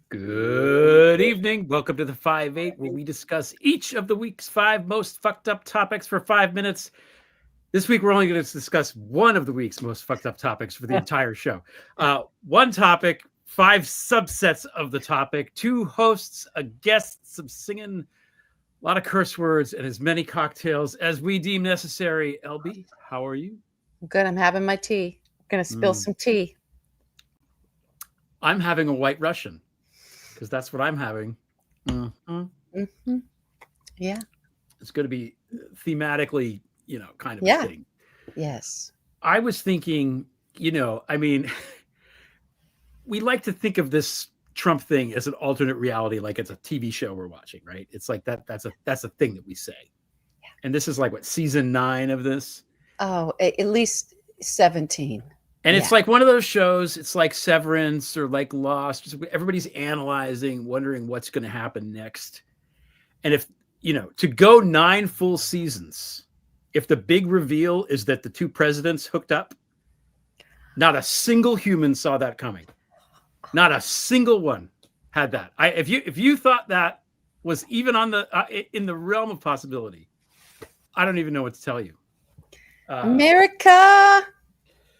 Good evening. Welcome to the 5-8, where we discuss each of the week's 5 most fucked up topics for 5 minutes. This week, we're only going to discuss one of the week's most fucked up topics for the entire show. One topic, 5 subsets of the topic, 2 hosts, a guest, some singing, a lot of curse words, and as many cocktails as we deem necessary. LB, how are you? Good. I'm having my tea. I'm gonna spill some tea. I'm having a White Russian because that's what I'm having. Mm-hmm. Yeah. It's going to be thematically, kind of a Yeah. thing. Yes. I was thinking, we like to think of this Trump thing as an alternate reality, like it's a TV show we're watching, right? It's like that's a thing that we say. Yeah. And this is like what, season 9 of this? Oh, at least 17. And it's like one of those shows, it's like Severance or like Lost. Just everybody's analyzing, wondering what's going to happen next. And if, to go 9 full seasons, if the big reveal is that the 2 presidents hooked up, not a single human saw that coming. Not a single one had that. If you thought that was even on the in the realm of possibility, I don't even know what to tell you.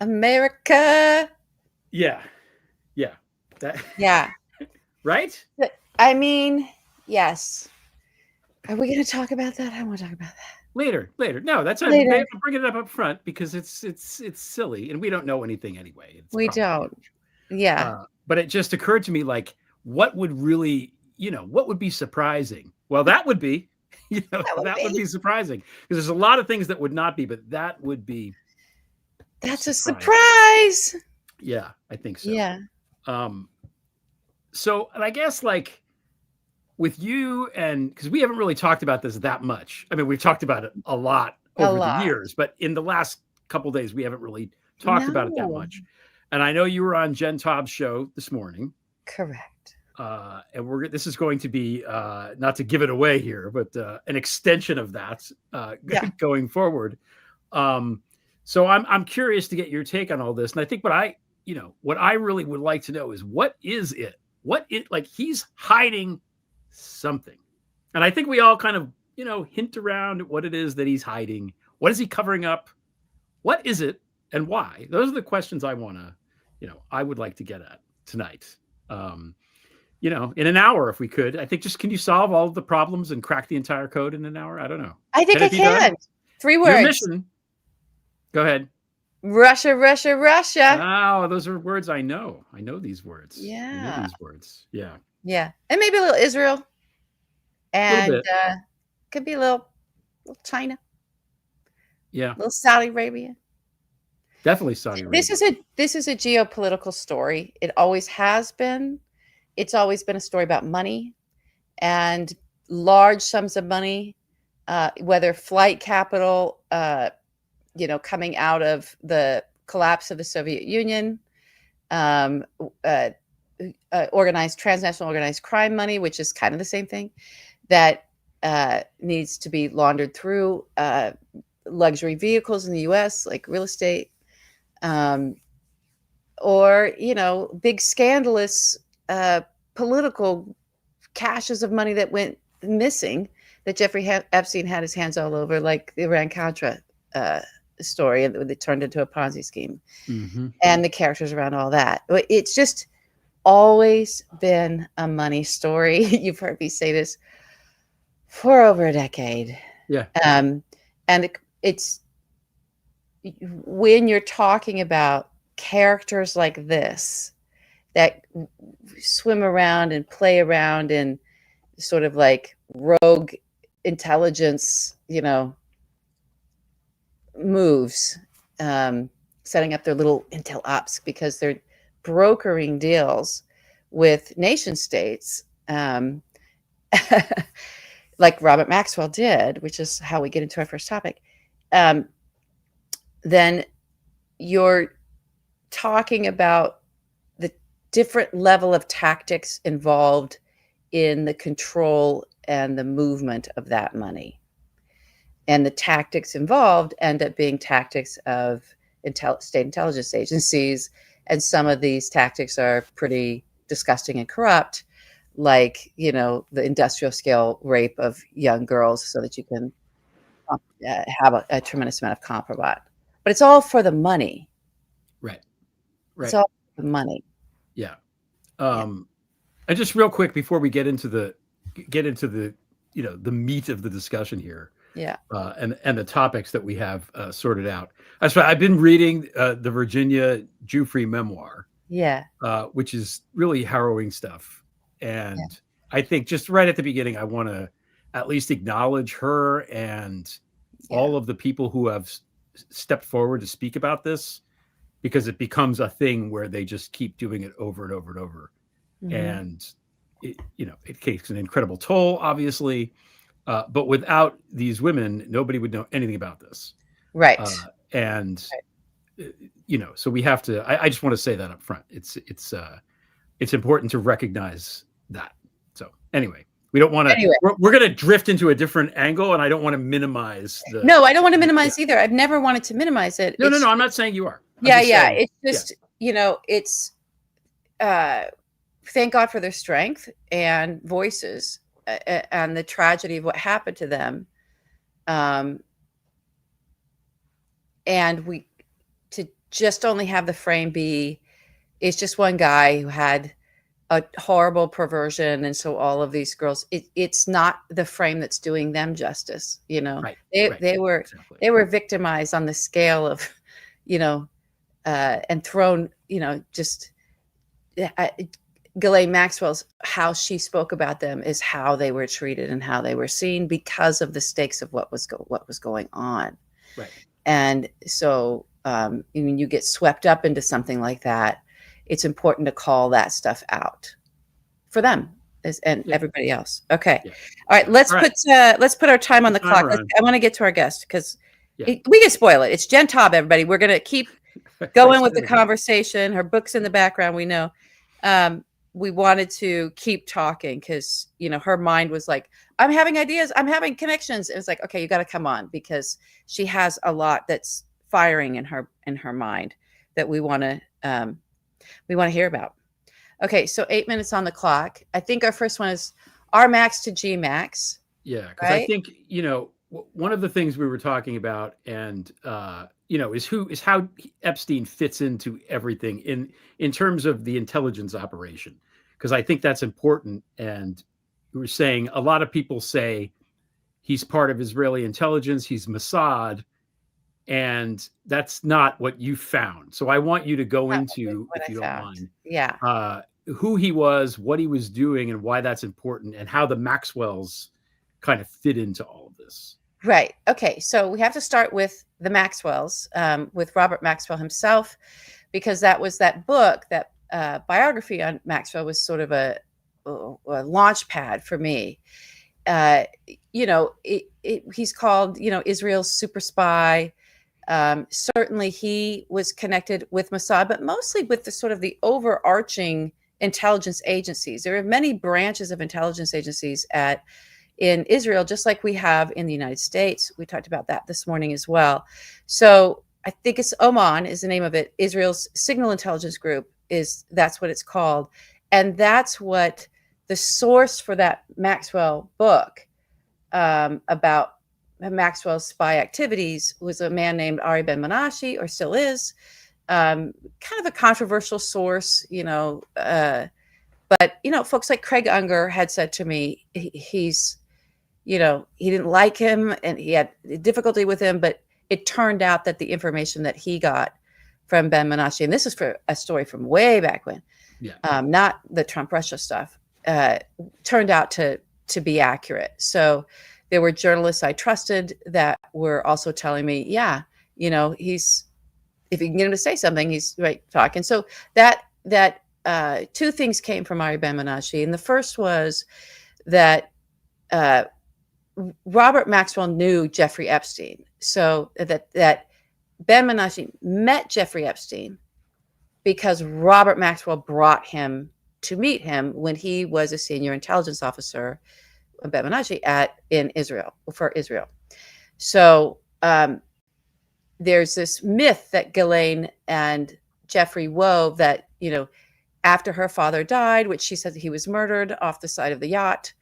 America. Yeah. Yeah. Right? I mean, yes. Are we going to talk about that? I want to talk about that. Later. No, that's I'm bringing it up front because it's silly and we don't know anything anyway. We don't. Yeah. But it just occurred to me, like, what would really, what would be surprising? Well, that would be, that would be surprising because there's a lot of things that would not be, but that would be. That's a surprise. Yeah, I think so. Yeah. So, and I guess like with you, and because we haven't really talked about this that much. I mean, we've talked about it a lot over the years, but in the last couple of days, we haven't really talked about it that much. And I know you were on Jen Taub's show this morning. Correct. And this is going to be, not to give it away here, but an extension of that going forward. So I'm curious to get your take on all this. And I think what I really would like to know is what is it? Like he's hiding something. And I think we all kind of, hint around at what it is that he's hiding. What is he covering up? What is it and why? Those are the questions I want to, I would like to get at tonight. In an hour, if we could. I think can you solve all of the problems and crack the entire code in an hour? I don't know. I think I can. 3 words. Your mission. Go ahead. Russia. Oh, those are words I know. I know these words. Yeah. I know these words. Yeah. Yeah. And maybe a little Israel. And could be a little China. Yeah. A little Saudi Arabia. Definitely Saudi Arabia. This is a geopolitical story. It always has been. It's always been a story about money and large sums of money, whether flight capital, coming out of the collapse of the Soviet Union, transnational organized crime money, which is kind of the same thing, that needs to be laundered through luxury vehicles in the U.S., like real estate, or, big scandalous political caches of money that went missing that Jeffrey Epstein had his hands all over, like the Iran-Contra story, and it turned into a Ponzi scheme, and the characters around all that. It's just always been a money story. You've heard me say this for over a decade. Yeah. And it's when you're talking about characters like this that swim around and play around in sort of like rogue intelligence, moves, setting up their little intel ops because they're brokering deals with nation states, like Robert Maxwell did, which is how we get into our first topic. Then you're talking about the different level of tactics involved in the control and the movement of that money. And the tactics involved end up being tactics of state intelligence agencies. And some of these tactics are pretty disgusting and corrupt. like, the industrial scale rape of young girls so that you can have a tremendous amount of compromise. But it's all for the money. Right. It's Right. all for the money. Yeah. Yeah. And just real quick before we get into the the meat of the discussion here, Yeah. and the topics that we have sorted out. I've been reading the Virginia Giuffre memoir, Yeah. which is really harrowing stuff. Yeah. And I think just right at the beginning, I want to at least acknowledge her and Yeah. all of the people who have stepped forward to speak about this, because it becomes a thing where they just keep doing it over and over and over. Mhm. And it takes an incredible toll, obviously. But without these women, nobody would know anything about this. Right. And so we have to. I just want to say that up front. It's important to recognize that. So anyway, we don't want to. Anyway. We're going to drift into a different angle, and I don't want to minimize the. No, I don't want to minimize either. I've never wanted to minimize it. No. I'm not saying you are. Yeah. It's just it's. Thank God for their strength and voices, and the tragedy of what happened to them. And we to just only have the frame be, it's just one guy who had a horrible perversion, and so all of these girls, it's not the frame that's doing them justice. Right. They were Exactly. They were victimized on the scale of, and thrown, just Ghislaine Maxwell's, how she spoke about them is how they were treated and how they were seen because of the stakes of what was going on. Right. And so when you get swept up into something like that, it's important to call that stuff out for them and everybody else. Okay. Yeah. All right. Let's put our time on the clock. I want to get to our guest because we can spoil it. It's Jen Taub, everybody. We're going to keep going with the conversation. Her book's in the background. We know. We wanted to keep talking because, her mind was like, I'm having ideas. I'm having connections. It was like, okay, you got to come on because she has a lot that's firing in her mind that we want to hear about. Okay. So 8 minutes on the clock. I think our first one is R max to G max. Yeah. Cause I think, one of the things we were talking about and, is how Epstein fits into everything in terms of the intelligence operation. Because I think that's important. And we were saying a lot of people say he's part of Israeli intelligence, he's Mossad, and that's not what you found. So I want you to go into, if you don't mind, who he was, what he was doing, and why that's important, and how the Maxwells kind of fit into all of this. Right. Okay. So we have to start with the Maxwells, with Robert Maxwell himself, because that was that book, that biography on Maxwell was sort of a launch pad for me. He's called, Israel's super spy. Certainly he was connected with Mossad, but mostly with the sort of the overarching intelligence agencies. There are many branches of intelligence agencies in Israel, just like we have in the United States. We talked about that this morning as well. So I think it's Oman is the name of it. Israel's Signal Intelligence Group that's what it's called. And that's what the source for that Maxwell book about Maxwell's spy activities was a man named Ari Ben Menashe, or still is, kind of a controversial source, but, folks like Craig Unger had said to me, he's, he didn't like him and he had difficulty with him, but it turned out that the information that he got from Ben Menashe, and this is for a story from way back when, not the Trump Russia stuff, turned out to be accurate. So there were journalists I trusted that were also telling me, he's, if you can get him to say something, he's right talking. So that two things came from Ari Ben Menashe. And the first was that Robert Maxwell knew Jeffrey Epstein. So that Ben Menashe met Jeffrey Epstein because Robert Maxwell brought him to meet him when he was a senior intelligence officer, Ben Menashe, for Israel. So there's this myth that Ghislaine and Jeffrey wove that, after her father died, which she said he was murdered off the side of the yacht,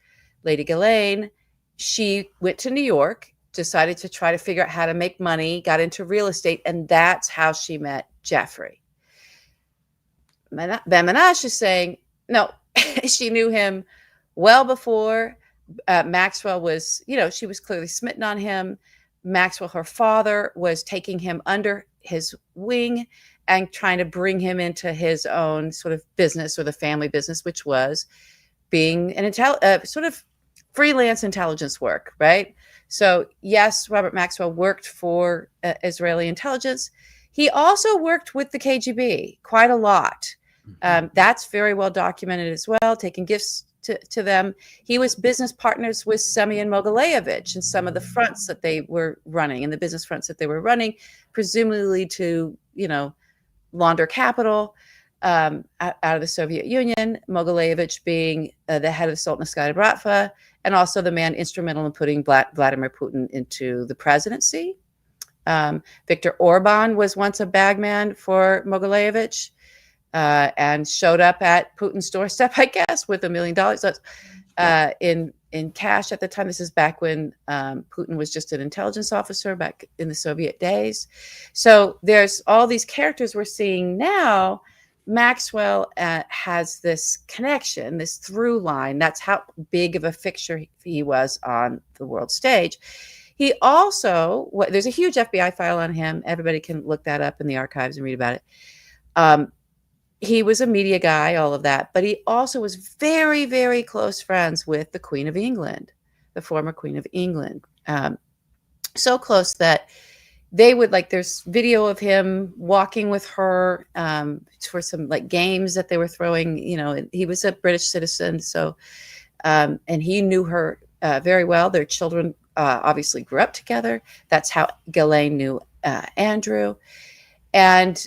Lady Ghislaine, she went to New York, decided to try to figure out how to make money, got into real estate, and that's how she met Jeffrey. Ben Menashe is saying, no, she knew him well before. Maxwell was, she was clearly smitten on him. Maxwell, her father, was taking him under his wing and trying to bring him into his own sort of business, or the family business, which was being an sort of freelance intelligence work, right? So yes, Robert Maxwell worked for Israeli intelligence. He also worked with the KGB quite a lot. That's very well documented as well, taking gifts to them. He was business partners with Semyon Mogilevich in some of the fronts that they were running, in the business fronts that they were running, presumably to, launder capital out of the Soviet Union, Mogilevich being the head of the Sultanate of Bratva, and also the man instrumental in putting Vladimir Putin into the presidency. Viktor Orban was once a bagman for Mogilevich, and showed up at Putin's doorstep, I guess, with $1 million in cash at the time. This is back when Putin was just an intelligence officer back in the Soviet days. So there's all these characters we're seeing now. Maxwell has this connection, this through line. That's how big of a fixture he was on the world stage. He also, there's a huge FBI file on him. Everybody can look that up in the archives and read about it. He was a media guy, all of that, but he also was very, very close friends with the Queen of England, the former Queen of England. So close that they would, there's video of him walking with her for some games that they were throwing. He was a British citizen, so and he knew her very well. Their children obviously grew up together. That's how Ghislaine knew Andrew. And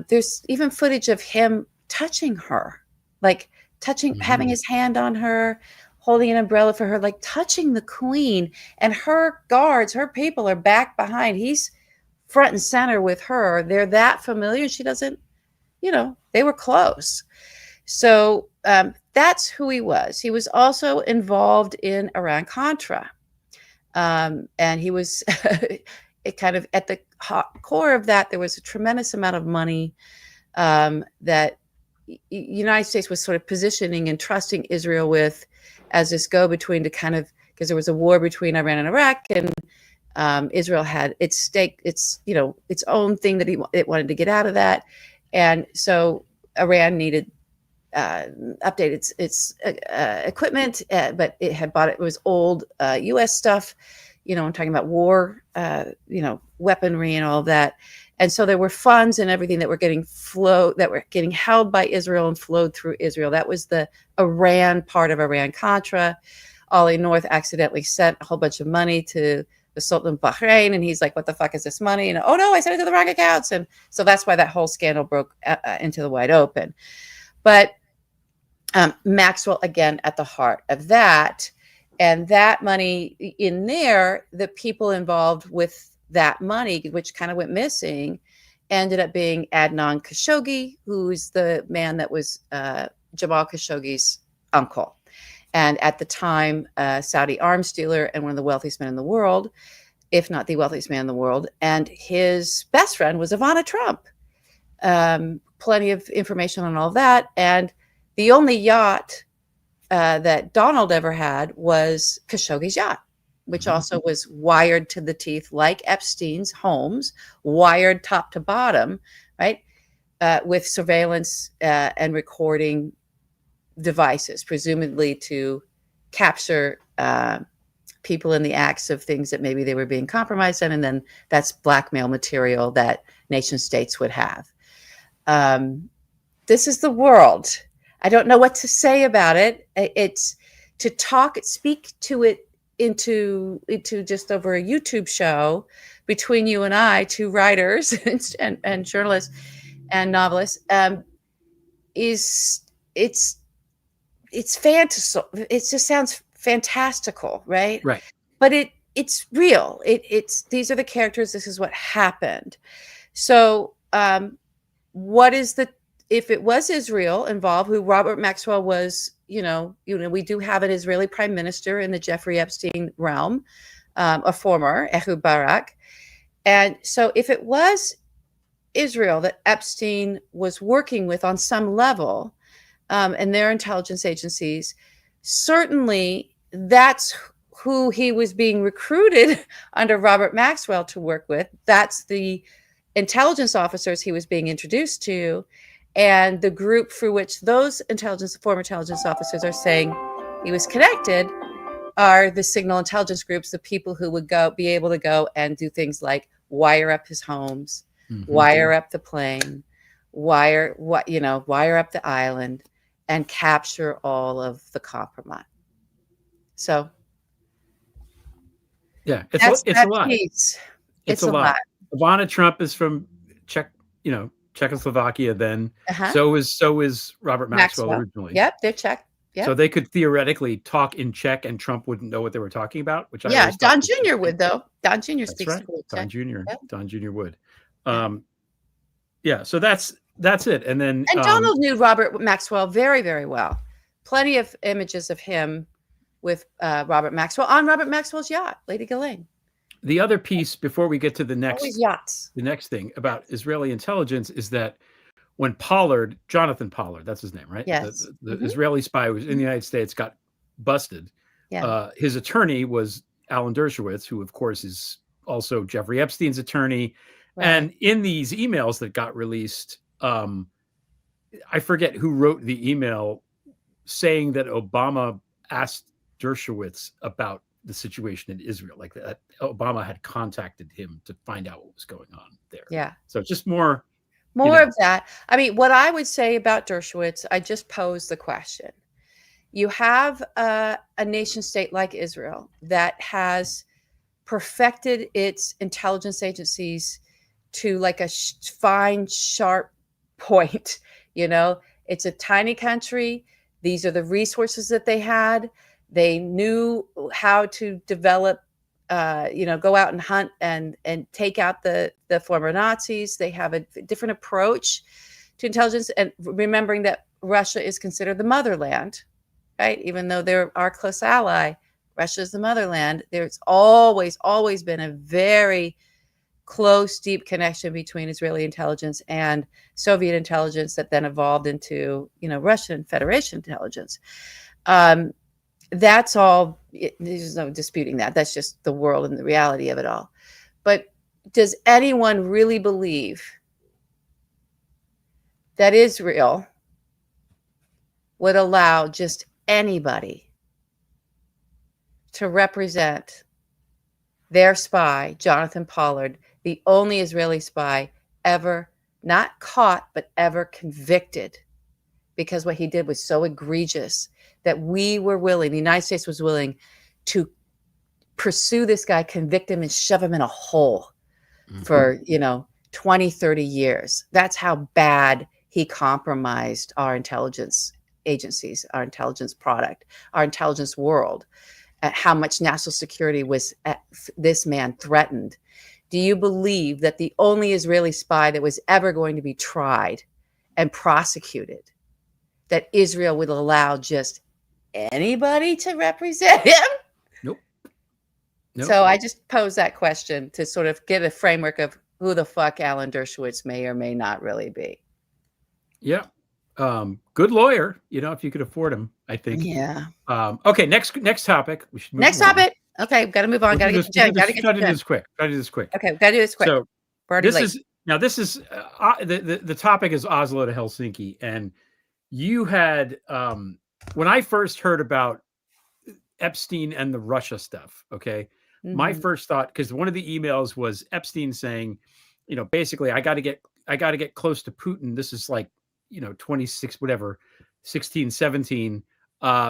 there's even footage of him touching her, having his hand on her, holding an umbrella for her, touching the Queen. And her guards, her people are back behind. He's front and center with her. They're that familiar. She doesn't, they were close. So that's who he was. He was also involved in Iran-Contra. And he was kind of at the core of that. There was a tremendous amount of money that United States was sort of positioning and trusting Israel with as this go-between to kind of, because there was a war between Iran and Iraq, and Israel had its stake, its own thing that it wanted to get out of that. And so Iran needed update its equipment, but it had bought it was old U.S. stuff. I'm talking about war, weaponry and all of that. And so there were funds and everything that were getting held by Israel and flowed through Israel. That was the Iran part of Iran-Contra. Ollie North accidentally sent a whole bunch of money to the Sultan of Bahrain, and he's like, what the fuck is this money? And, oh no, I sent it to the wrong accounts. And so that's why that whole scandal broke into the wide open. But Maxwell, again, at the heart of that. And that money in there, the people involved with that money, which kind of went missing, ended up being Adnan Khashoggi, who's the man that was Jamal Khashoggi's uncle. And at the time, Saudi arms dealer and one of the wealthiest men in the world, if not the wealthiest man in the world. And his best friend was Ivana Trump. Plenty of information on all that. And the only yacht that Donald ever had was Khashoggi's yacht, which also was wired to the teeth like Epstein's homes, wired top to bottom, right, with surveillance and recording devices, presumably to capture people in the acts of things that maybe they were being compromised on, and then that's blackmail material that nation states would have. This is the world. I don't know what to say about it. It's to speak to it into just over a YouTube show between you and I, two writers and journalists and novelists, it's fantasy. It just sounds fantastical, right? Right. But it's real. It's these are the characters. This is what happened. So what is the if it was Israel involved, who Robert Maxwell was, we do have an Israeli prime minister in the Jeffrey Epstein realm, a former Ehud Barak. And so if it was Israel that Epstein was working with on some level, and their intelligence agencies, certainly that's who he was being recruited under Robert Maxwell to work with. That's the intelligence officers he was being introduced to. And the group through which those former intelligence officers are saying he was connected are the signal intelligence groups, the people who would be able to go and do things like wire up his homes, wire up the plane, wire up the island, and capture all of the compromise. So yeah, it's a lot. It's a lot. Ivana Trump is from Czechoslovakia then. So is Robert Maxwell originally. Yep, they're Czech. Yep. So they could theoretically talk in Czech and Trump wouldn't know what they were talking about, which Don Jr. would, though. Don Jr. speaks right. Don Jr. Yep. Don Jr. would. So that's it. And then Donald knew Robert Maxwell very, very well. Plenty of images of him with Robert Maxwell on Robert Maxwell's yacht, Lady Ghislaine. The other piece before we get to the next yachts. The next thing about Israeli intelligence is that when Jonathan Pollard, that's his name, right? Yes. The Israeli spy who was in the United States got busted. Yeah. His attorney was Alan Dershowitz, who of course is also Jeffrey Epstein's attorney. Right. And in these emails that got released, I forget who wrote the email saying that Obama asked Dershowitz about the situation in Israel, like that Obama had contacted him to find out what was going on there. Yeah. So just more of that. I mean, what I would say about Dershowitz, I just posed the question. You have a nation state like Israel that has perfected its intelligence agencies to like a fine, sharp point. It's a tiny country. These are the resources that they had. They knew how to develop, go out and hunt and take out the former Nazis. They have a different approach to intelligence, and remembering that Russia is considered the motherland, right? Even though they're our close ally, Russia is the motherland. There's always been a very close, deep connection between Israeli intelligence and Soviet intelligence that then evolved into, Russian Federation intelligence. That's all. There's no disputing that. That's just the world and the reality of it all. But does anyone really believe that Israel would allow just anybody to represent their spy, Jonathan Pollard, the only Israeli spy ever not caught, but ever convicted? Because what he did was so egregious that the United States was willing to pursue this guy, convict him, and shove him in a hole for, 20, 30 years. That's how bad he compromised our intelligence agencies, our intelligence product, our intelligence world, at how much national security was this man threatened. Do you believe that the only Israeli spy that was ever going to be tried and prosecuted, that Israel would allow just anybody to represent him? Nope. So I just posed that question to sort of get a framework of who the fuck Alan Dershowitz may or may not really be. Yeah. Good lawyer, if you could afford him, I think. Yeah. Okay. Next topic. We should move next on. Topic. Okay. Got to move on. Got to get to Jen. Got to get to Jen. Try to do this quick. Okay. Got to do this quick. So this is the topic is Oslo to Helsinki. And you had, when I first heard about Epstein and the Russia stuff, okay, my first thought, because one of the emails was Epstein saying, basically I got to get close to Putin. This is like, 16, 17,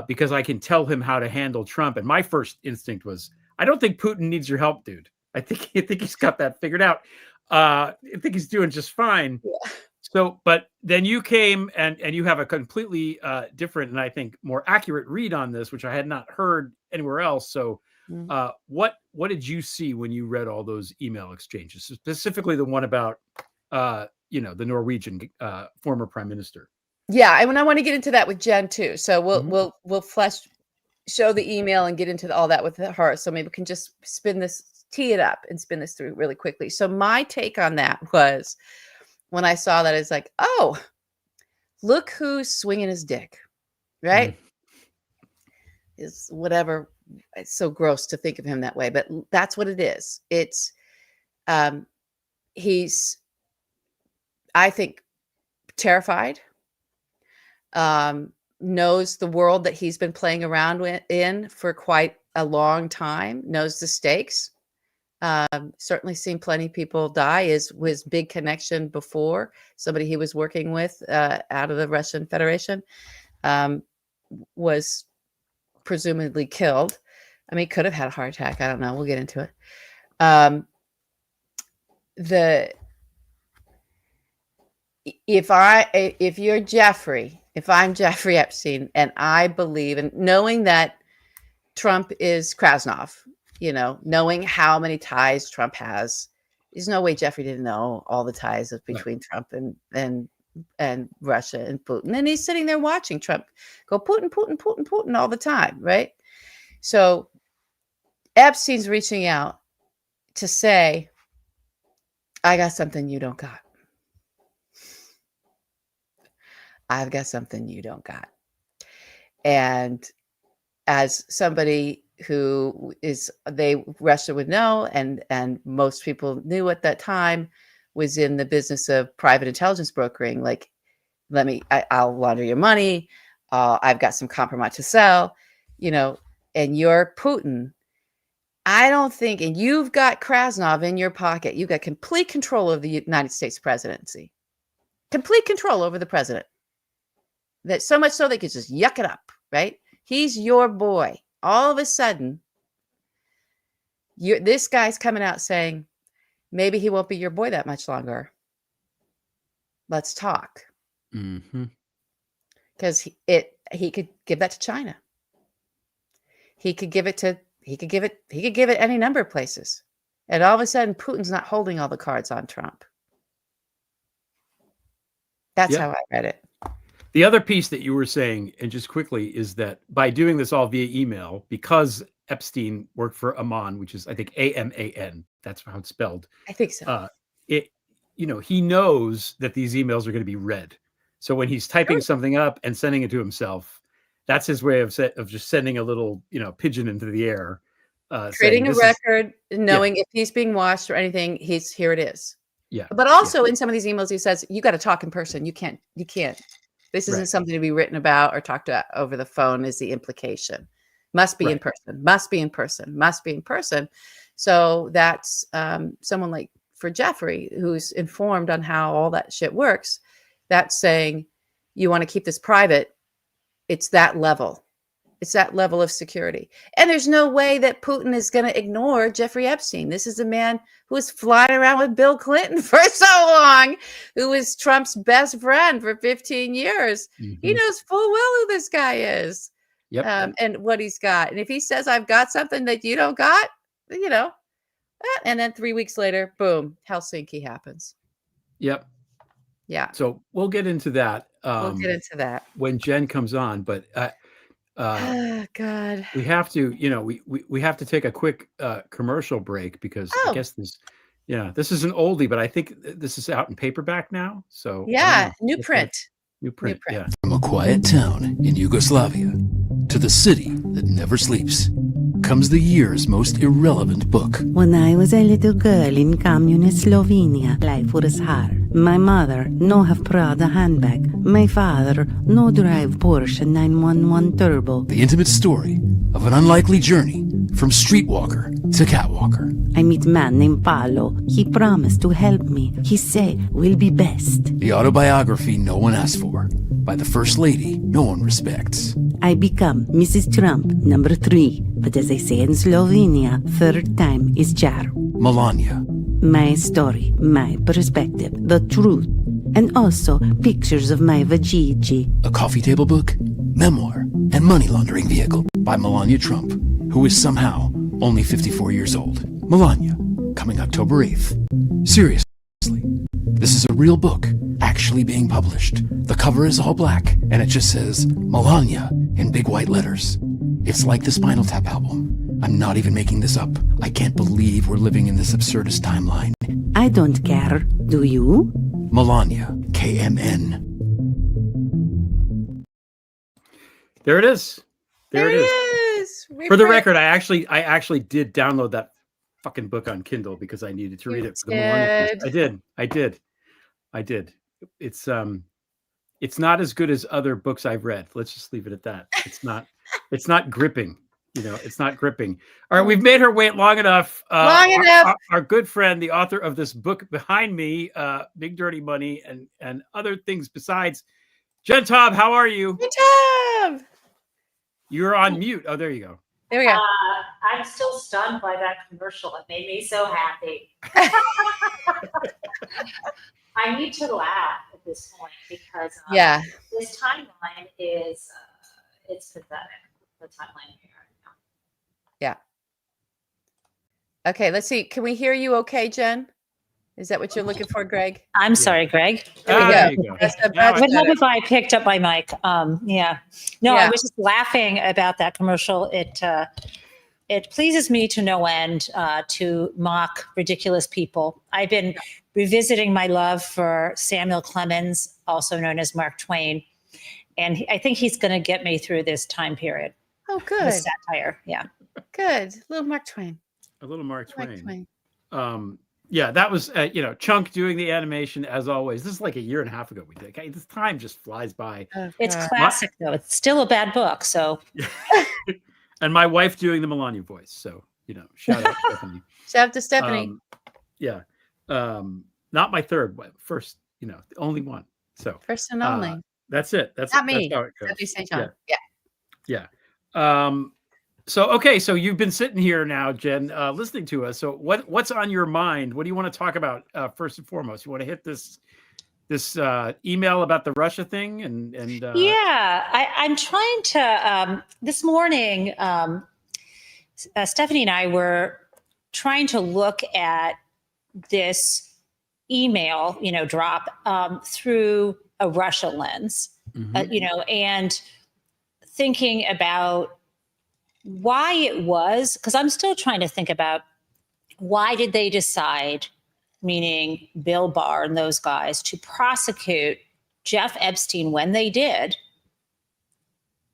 because I can tell him how to handle Trump. And my first instinct was, I don't think Putin needs your help, dude. I think he's got that figured out. I think he's doing just fine. Yeah. So, but then you came and you have a completely different and I think more accurate read on this, which I had not heard anywhere else. So what did you see when you read all those email exchanges, specifically the one about, the Norwegian former prime minister. Yeah, and when I want to get into that with Jen too. So we'll show the email and get into all that with her. So maybe we can just tee it up and spin this through really quickly. So my take on that was, when I saw that, it's like, oh, look who's swinging his dick, right? Is whatever. It's so gross to think of him that way, but that's what it is. It's he's, I think, terrified. Knows the world that he's been playing around in for quite a long time, knows the stakes. Certainly seen plenty of people die. Was big connection before, somebody he was working with out of the Russian Federation was presumably killed. I mean, could have had a heart attack. I don't know. We'll get into it. If you're Jeffrey, if I'm Jeffrey Epstein, and I believe, and knowing that Trump is Krasnov, knowing how many ties Trump has, there's no way Jeffrey didn't know all the ties between Trump and Russia and Putin. And he's sitting there watching Trump go Putin, Putin, Putin, Putin all the time, right? So Epstein's reaching out to say, I got something you don't got. I've got something you don't got. And as somebody who Russia would know, and most people knew at that time, was in the business of private intelligence brokering. Like, I'll launder your money. I've got some compromise to sell, and you're Putin. I don't think, and you've got Krasnov in your pocket. You've got complete control of the United States presidency, complete control over the president. That so much so they could just yuck it up, right? He's your boy. All of a sudden, this guy's coming out saying, maybe he won't be your boy that much longer. Let's talk. Because he could give that to China. He could give it any number of places. And all of a sudden, Putin's not holding all the cards on Trump. That's how I read it. The other piece that you were saying, and just quickly, is that by doing this all via email, because Epstein worked for Aman, which is, I think, AMAN. That's how it's spelled. I think so. He knows that these emails are going to be read. So when he's typing something up and sending it to himself, that's his way of just sending a little, pigeon into the air. Creating a record, knowing if he's being watched or anything, here it is. Yeah. But also in some of these emails, he says, you got to talk in person. You can't. This isn't something to be written about or talked about over the phone, is the implication. Must be in person, must be in person, must be in person. So that's someone like, for Jeffrey, who's informed on how all that shit works, that's saying, you want to keep this private. It's that level. It's that level of security. And there's no way that Putin is going to ignore Jeffrey Epstein. This is a man who was flying around with Bill Clinton for so long, who was Trump's best friend for 15 years. He knows full well who this guy is. And what he's got. And if he says, I've got something that you don't got, and then 3 weeks later, boom, Helsinki happens. Yep. Yeah. So we'll get into that. When Jen comes on, but oh God, we have to, we have to take a quick commercial break because I guess this is an oldie, but I think this is out in paperback now. So new print. Yeah. From a quiet town in Yugoslavia to the city that never sleeps comes the year's most irrelevant book. When I was a little girl in communist Slovenia, life was hard. My mother no have Prada handbag. My father no drive Porsche 911 Turbo. The intimate story of an unlikely journey from streetwalker to catwalker. I meet man named Paolo. He promised to help me. He say we'll be best. The autobiography no one asked for by the first lady no one respects. I become Mrs. Trump number 3. But as they say in Slovenia, third time is charm. Melania. My story, my perspective, the truth. And also pictures of my vajiji. A coffee table book, memoir, and money laundering vehicle by Melania Trump, who is somehow only 54 years old. Melania, coming October 8th. Seriously, This is a real book, actually being published. The cover is all black, and it just says Melania in big white letters. It's like the Spinal Tap album. I'm not even making this up. I can't believe we're living in this absurdist timeline. I don't care. Do you? Melania, KMN. There it is. There it is. For the record, I actually did download that fucking book on Kindle because I needed to read it for the Melania piece. I did. It's not as good as other books I've read. Let's just leave it at that. It's not gripping. It's not gripping. All right, we've made her wait long enough. Our good friend, the author of this book behind me, Big Dirty Money, and other things besides, Jen Taub, how are you? Jen Taub. You're on mute. Oh, there you go. There we go. I'm still stunned by that commercial. It made me so happy. I need to laugh at this point because this timeline is it's pathetic. The timeline here. Yeah. Okay, let's see. Can we hear you okay, Jen? Is that what you're looking for, Greg? I'm sorry, Greg. There you go. What happened if I picked up my mic? Yeah. No, I was just laughing about that commercial. It pleases me to no end to mock ridiculous people. I've been revisiting my love for Samuel Clemens, also known as Mark Twain, and I think he's going to get me through this time period. Oh, good. The satire, yeah. Good. Little Mark Twain. A little Mark Twain. Yeah, that was Chunk doing the animation as always. This is like a year and a half ago we did. Okay, this time just flies by. It's classic though. It's still a bad book, so. And my wife doing the Melania voice. So shout out Stephanie. Shout out to Stephanie. Not my third, but first. The only one. So first and only. That's it. That's not me. That's how it goes. That'd be St. John. Yeah. So you've been sitting here now, Jen, listening to us. So what's on your mind? What do you want to talk about first and foremost? You want to hit this email about the Russia thing and I'm trying to this morning Stephanie and I were trying to look at this email drop through a Russia lens, and thinking about why it was, because I'm still trying to think about why did they decide, meaning Bill Barr and those guys, to prosecute Jeff Epstein when they did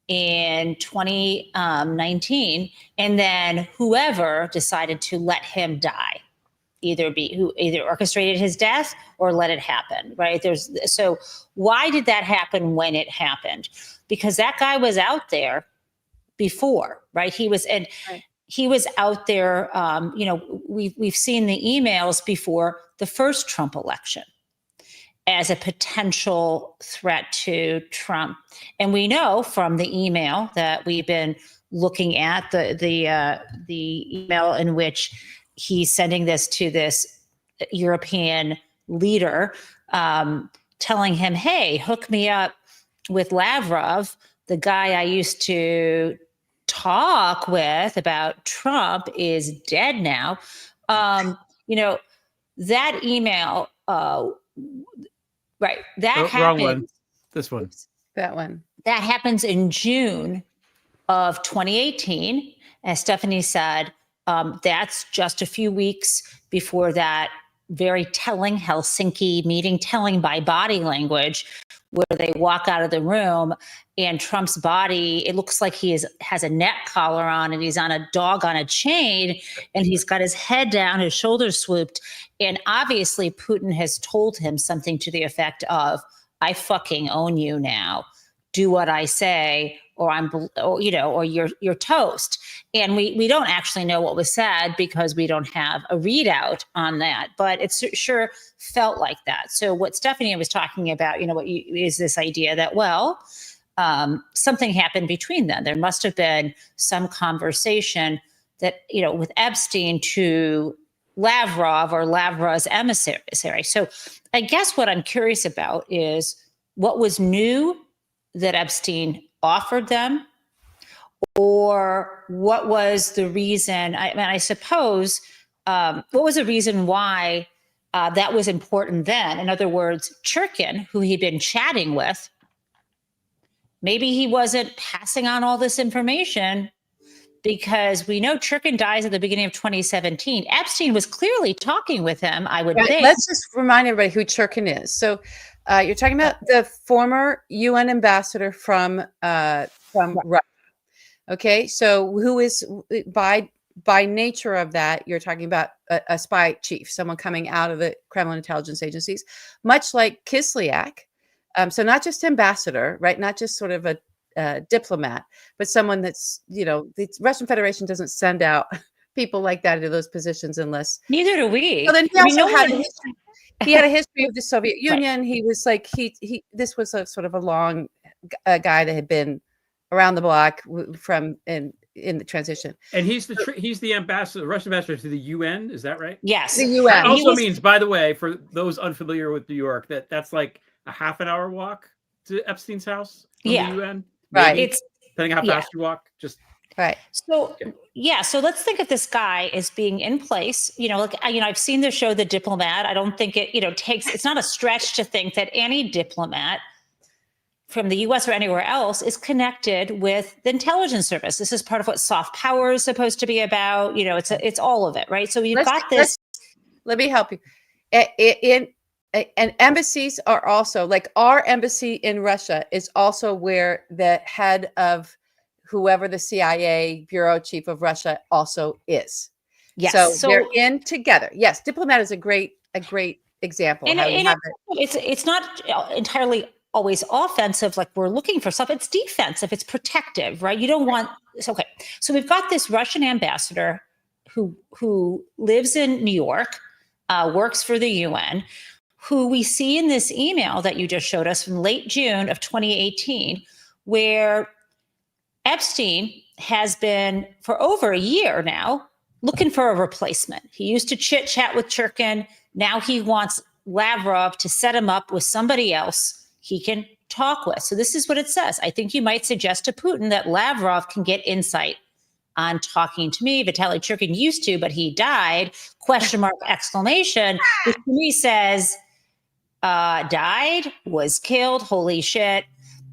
in 2019, and then whoever decided to let him die, either orchestrated his death or let it happen, right? So why did that happen when it happened? Because that guy was out there before, right? He was out there. We've seen the emails before the first Trump election as a potential threat to Trump, and we know from the email that we've been looking at the email in which he's sending this to this European leader, telling him, "Hey, hook me up with Lavrov, the guy I used to talk with about Trump is dead now." That email, right? That happened. Wrong one. This one. That one. That happens in June of 2018. As Stephanie said, that's just a few weeks before that very telling Helsinki meeting, telling by body language, where they walk out of the room and Trump's body, it looks like he has a neck collar on and he's on a dog on a chain and he's got his head down, his shoulders swooped. And obviously Putin has told him something to the effect of, "I fucking own you now. Do what I say or you're toast." And we don't actually know what was said because we don't have a readout on that, but it sure felt like that. So what Stephanie was talking about, is this idea that, something happened between them. There must have been some conversation that, with Epstein to Lavrov or Lavrov's emissary. So I guess what I'm curious about is what was new that Epstein offered them, or what was the reason? I suppose, what was the reason why that was important then. In other words, Churkin, who he'd been chatting with, maybe he wasn't passing on all this information because we know Churkin dies at the beginning of 2017. Epstein was clearly talking with him, I would think. Let's just remind everybody who Churkin is. So you're talking about the former UN ambassador from Russia. Okay, so who is by nature of that, you're talking about a spy chief, someone coming out of the Kremlin intelligence agencies, much like Kislyak. So not just ambassador, right? Not just sort of a diplomat, but someone that's, the Russian Federation doesn't send out people like that into those positions unless. Neither do we. Well, then he also had a history. He had a history of the Soviet Union. Right. He was like this was a sort of a long guy that had been around the block from in the transition. And he's the ambassador, the Russian ambassador to the UN. Is that right? Yes. The UN. That also means, by the way, for those unfamiliar with New York, that's like a half an hour walk to Epstein's house from the UN. Maybe, right. It's depending how fast you walk. Just right. So so let's think of this guy as being in place. I've seen the show The Diplomat. I don't think it's not a stretch to think that any diplomat from the US or anywhere else is connected with the intelligence service. This is part of what soft power is supposed to be about. It's all of it, right? So you've got this. Let me help you. And embassies are also, like our embassy in Russia is also where the head of whoever the CIA bureau chief of Russia also is. Yes. So they're in together. Yes, diplomat is a great example. And it's not entirely always offensive, like we're looking for stuff. It's defensive. It's protective, right? You don't want. Okay. So we've got this Russian ambassador who lives in New York, works for the UN, who we see in this email that you just showed us from late June of 2018, where Epstein has been for over a year now looking for a replacement. He used to chit chat with Churkin. Now he wants Lavrov to set him up with somebody else he can talk with. So this is what it says. I think you might suggest to Putin that Lavrov can get insight on talking to me. Vitaly Churkin used to, but he died, ? Which to me says, died, was killed, holy shit.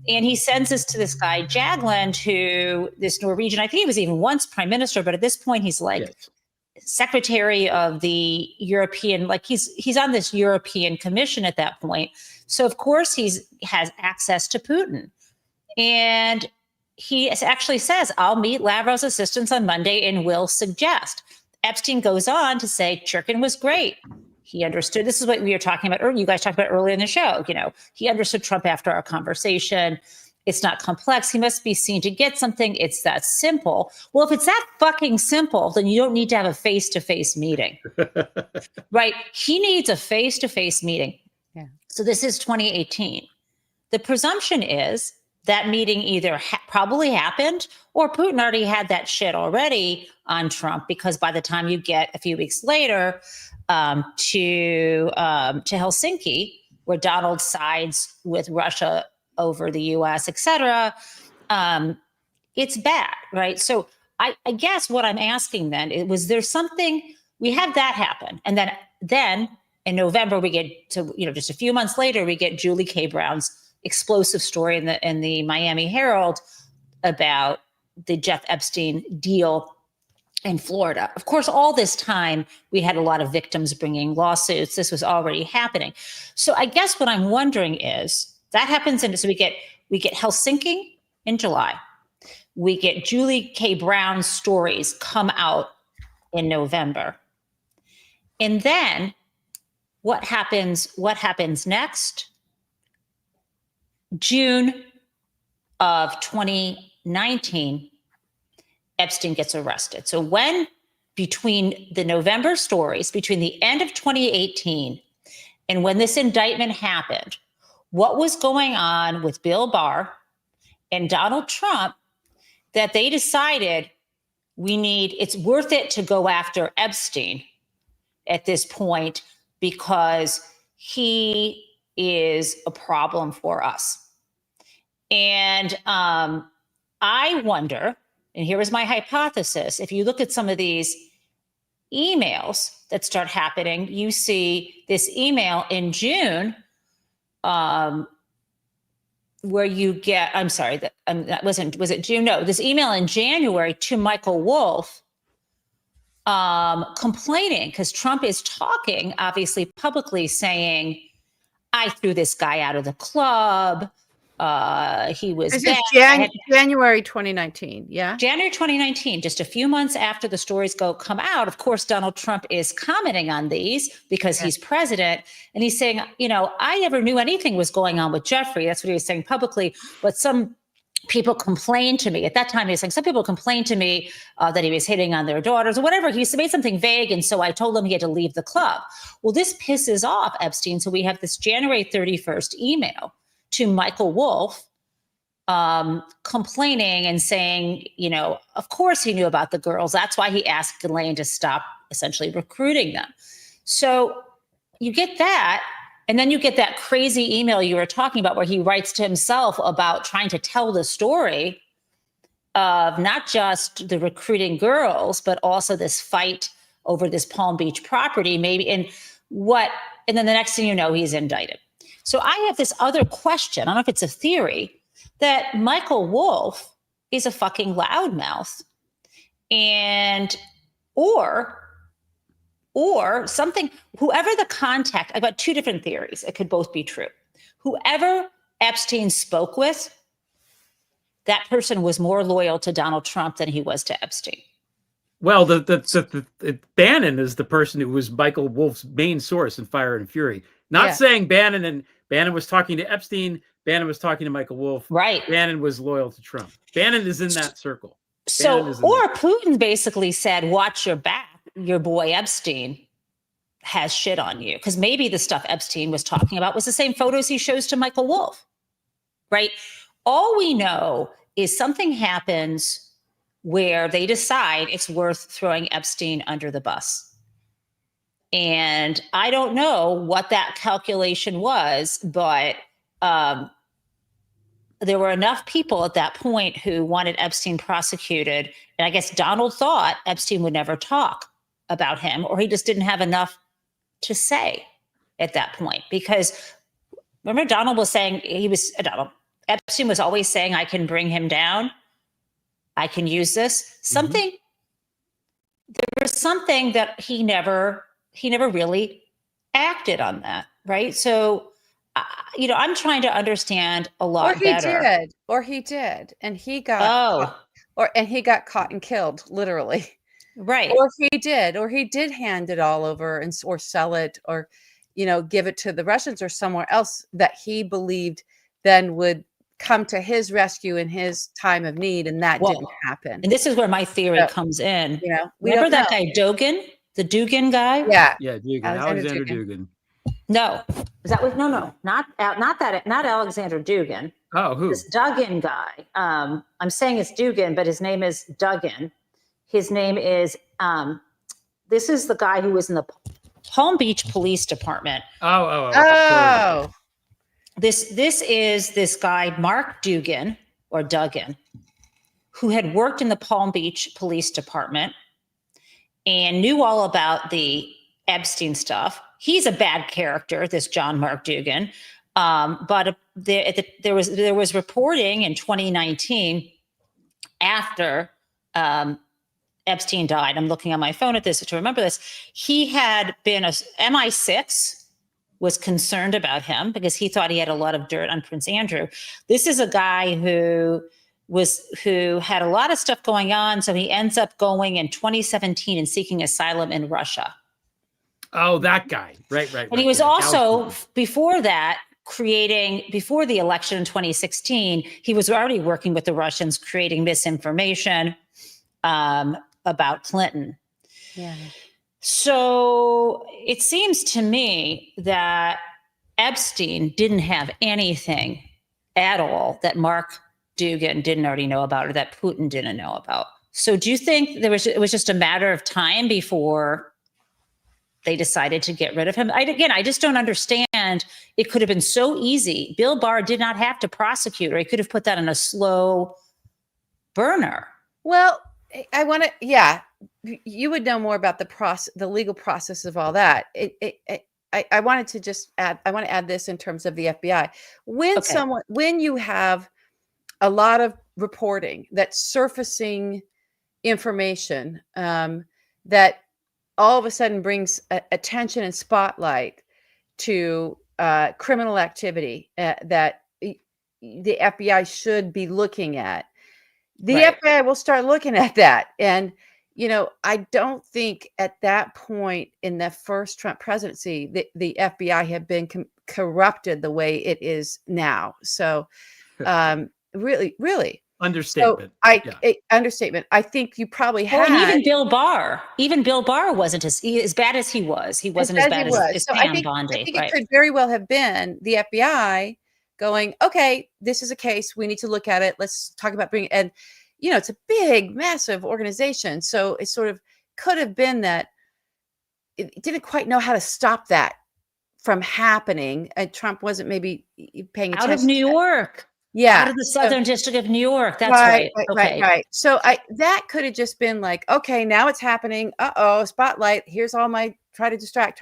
And he sends this to this guy, Jagland, who this Norwegian, I think he was even once prime minister, but at this point he's like secretary of the European, like he's on this European Commission at that point. So of course has access to Putin. And he actually says, I'll meet Lavrov's assistants on Monday and will suggest. Epstein goes on to say Churkin was great. He understood. This is what we were talking about earlier. You guys talked about earlier in the show. He understood Trump after our conversation. It's not complex. He must be seen to get something. It's that simple. Well, if it's that fucking simple, then you don't need to have a face-to-face meeting, right? He needs a face-to-face meeting. Yeah. So this is 2018. The presumption is that meeting either probably happened or Putin already had that shit already on Trump, because by the time you get a few weeks later to Helsinki, where Donald sides with Russia over the US, et cetera, it's bad, right? So I guess what I'm asking then was there something, we had that happen. And then in November, we get to, just a few months later, we get Julie K. Brown's explosive story in the Miami Herald about the Jeff Epstein deal in Florida. Of course, all this time, we had a lot of victims bringing lawsuits. This was already happening. So I guess what I'm wondering is, that happens, and so we get Helsinki in July. We get Julie K. Brown's stories come out in November. And then what happens next? June of 2019, Epstein gets arrested. So between the November stories, between the end of 2018 and when this indictment happened, what was going on with Bill Barr and Donald Trump that they decided it's worth it to go after Epstein at this point because he is a problem for us. And I wonder, and here is my hypothesis, if you look at some of these emails that start happening. You see this email in June, where you get, I'm sorry, was it June? No, this email in January to Michael Wolff, complaining because Trump is talking, obviously publicly, saying, I threw this guy out of the club. He was This bad. is January 2019. Yeah. January 2019, just a few months after the stories come out. Of course, Donald Trump is commenting on these because he's president. And he's saying, I never knew anything was going on with Jeffrey. That's what he was saying publicly. But some people complained to me. At that time, he was saying, some people complained to me that he was hitting on their daughters or whatever. He made something vague. And so I told him he had to leave the club. Well, this pisses off Epstein. So we have this January 31st email to Michael Wolff, complaining and saying, of course he knew about the girls. That's why he asked Ghislaine to stop essentially recruiting them. So you get that. And then you get that crazy email you were talking about where he writes to himself about trying to tell the story of not just the recruiting girls, but also this fight over this Palm Beach property, maybe. And then the next thing you know, he's indicted. So I have this other question. I don't know if it's a theory that Michael Wolff is a fucking loudmouth, or something, whoever the contact, I've got two different theories. It could both be true. Whoever Epstein spoke with, that person was more loyal to Donald Trump than he was to Epstein. Well, Bannon is the person who was Michael Wolff's main source in Fire and Fury. Not saying Bannon was talking to Epstein. Bannon was talking to Michael Wolff. Right. Bannon was loyal to Trump. Bannon is in that circle. Putin basically said, watch your back. Your boy Epstein has shit on you. Because maybe the stuff Epstein was talking about was the same photos he shows to Michael Wolff. Right. All we know is something happens where they decide it's worth throwing Epstein under the bus. And I don't know what that calculation was, but there were enough people at that point who wanted Epstein prosecuted. And I guess Donald thought Epstein would never talk about him, or he just didn't have enough to say at that point. Because remember, Donald was saying, Epstein was always saying, I can bring him down. I can use this. There was something that he never really acted on that. Right. So, I'm trying to understand a lot better. Or he did. And he got he got caught and killed, literally. Right. Or he did hand it all over or sell it or, give it to the Russians or somewhere else that he believed then would come to his rescue in his time of need. And that didn't happen. And this is where my theory comes in. Remember that guy Dugin, the Dugin guy? Yeah. Yeah. Dugin. Alexander Dugin. No, is that what? No, not Alexander Dugin. Oh, who? This Dugin guy. I'm saying it's Dugin, but his name is Dugin. His name is. This is the guy who was in the Palm Beach Police Department. Oh. This is this guy Mark Dugin or Duggan, who had worked in the Palm Beach Police Department and knew all about the Epstein stuff. He's a bad character, this John Mark Duggan. But there was reporting in 2019 after Epstein died. I'm looking on my phone at this to remember this. He had been MI6 was concerned about him because he thought he had a lot of dirt on Prince Andrew. This is a guy who had a lot of stuff going on. So he ends up going in 2017 and seeking asylum in Russia. Oh, that guy. Right. And he was also, before that, before the election in 2016, he was already working with the Russians, creating misinformation about Clinton. Yeah. So it seems to me that Epstein didn't have anything at all that Mark Duggan didn't already know about or that Putin didn't know about. So do you think it was just a matter of time before they decided to get rid of him? I just don't understand. It could have been so easy. Bill Barr did not have to prosecute, or he could have put that on a slow burner. Well, you would know more about the legal process of all that. I wanted to just add. I want to add this in terms of the FBI. When you have a lot of reporting that's surfacing information that all of a sudden brings attention and spotlight to criminal activity that the FBI should be looking at. The FBI will start looking at that. And, I don't think at that point in the first Trump presidency, the FBI had been corrupted the way it is now. So really, really. Understatement. So understatement. I think you probably had. And even Bill Barr wasn't as bad as he was. He wasn't as bad as so Pam Bondi. I think it could very well have been the FBI going, okay, this is a case. We need to look at it. Let's talk about bringing, and it's a big, massive organization. So it sort of could have been that it didn't quite know how to stop that from happening. And Trump wasn't maybe paying attention. Out of New York. Yeah. Out of the Southern District of New York. That's right. Right. So that could have just been like, okay, now it's happening. Spotlight. Here's all my try to distract.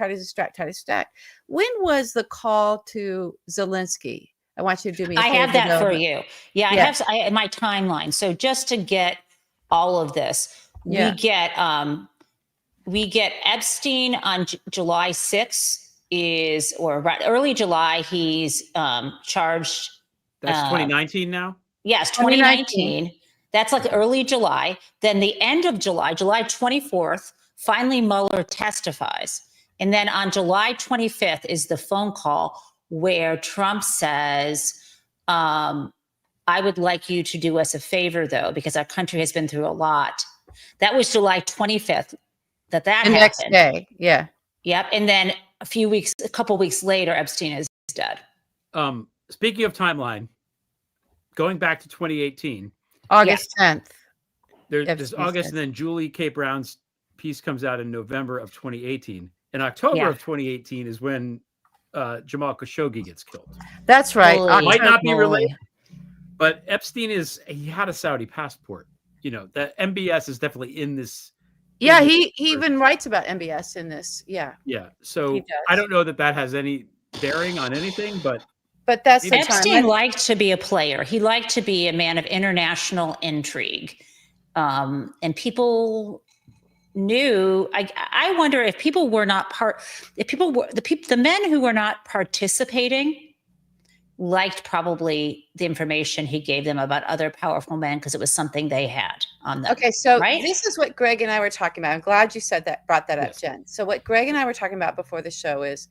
When was the call to Zelensky? I want you to do me a favor. I have that for you. Yeah, I have my timeline. So just to get all of this, we get Epstein on July 6th early July. He's charged. That's 2019 now? Yes, 2019. That's like early July. Then the end of July 24th, finally Mueller testifies. And then on July 25th is the phone call where Trump says, I would like you to do us a favor, though, because our country has been through a lot. That was July 25th that happened. Next day, yeah. Yep. And then a couple weeks later, Epstein is dead. Speaking of timeline, going back to 2018. August 10th. There's August, and then Julie K. Brown's piece comes out in November of 2018. In October of 2018 is when Jamal Khashoggi gets killed. That's right. Might not be related, but Epstein he had a Saudi passport. That MBS is definitely in this. Yeah, he even writes about MBS in this. Yeah. Yeah. So I don't know that has any bearing on anything, but that's Epstein liked to be a player. He liked to be a man of international intrigue, and people knew. I wonder if people were not the men who were not participating liked probably the information he gave them about other powerful men because it was something they had on them. Okay, so this is what Greg and I were talking about. I'm glad you brought that up, Jen. So what Greg and I were talking about before the show is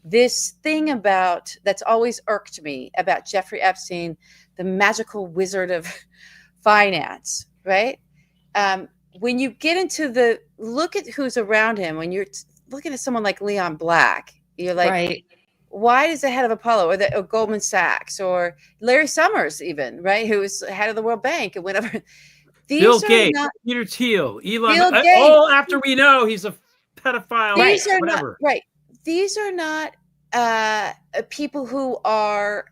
this thing that's always irked me about Jeffrey Epstein, the magical wizard of finance, right? When you get into look at who's around him, when you're looking at someone like Leon Black, you're like, why is the head of Apollo or Goldman Sachs or Larry Summers even, right? Who was head of the World Bank and whatever. Bill Gates, Peter Thiel, Elon, all after we know he's a pedophile, whatever. Right. These are not people who are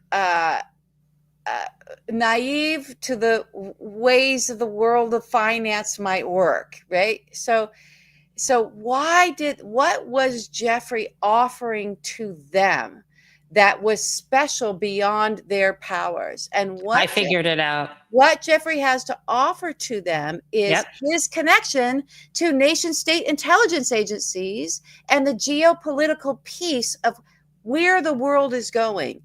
naive to the ways of the world of finance might work, right? So what was Jeffrey offering to them that was special beyond their powers? And I figured it out. What Jeffrey has to offer to them is his connection to nation state intelligence agencies and the geopolitical piece of where the world is going.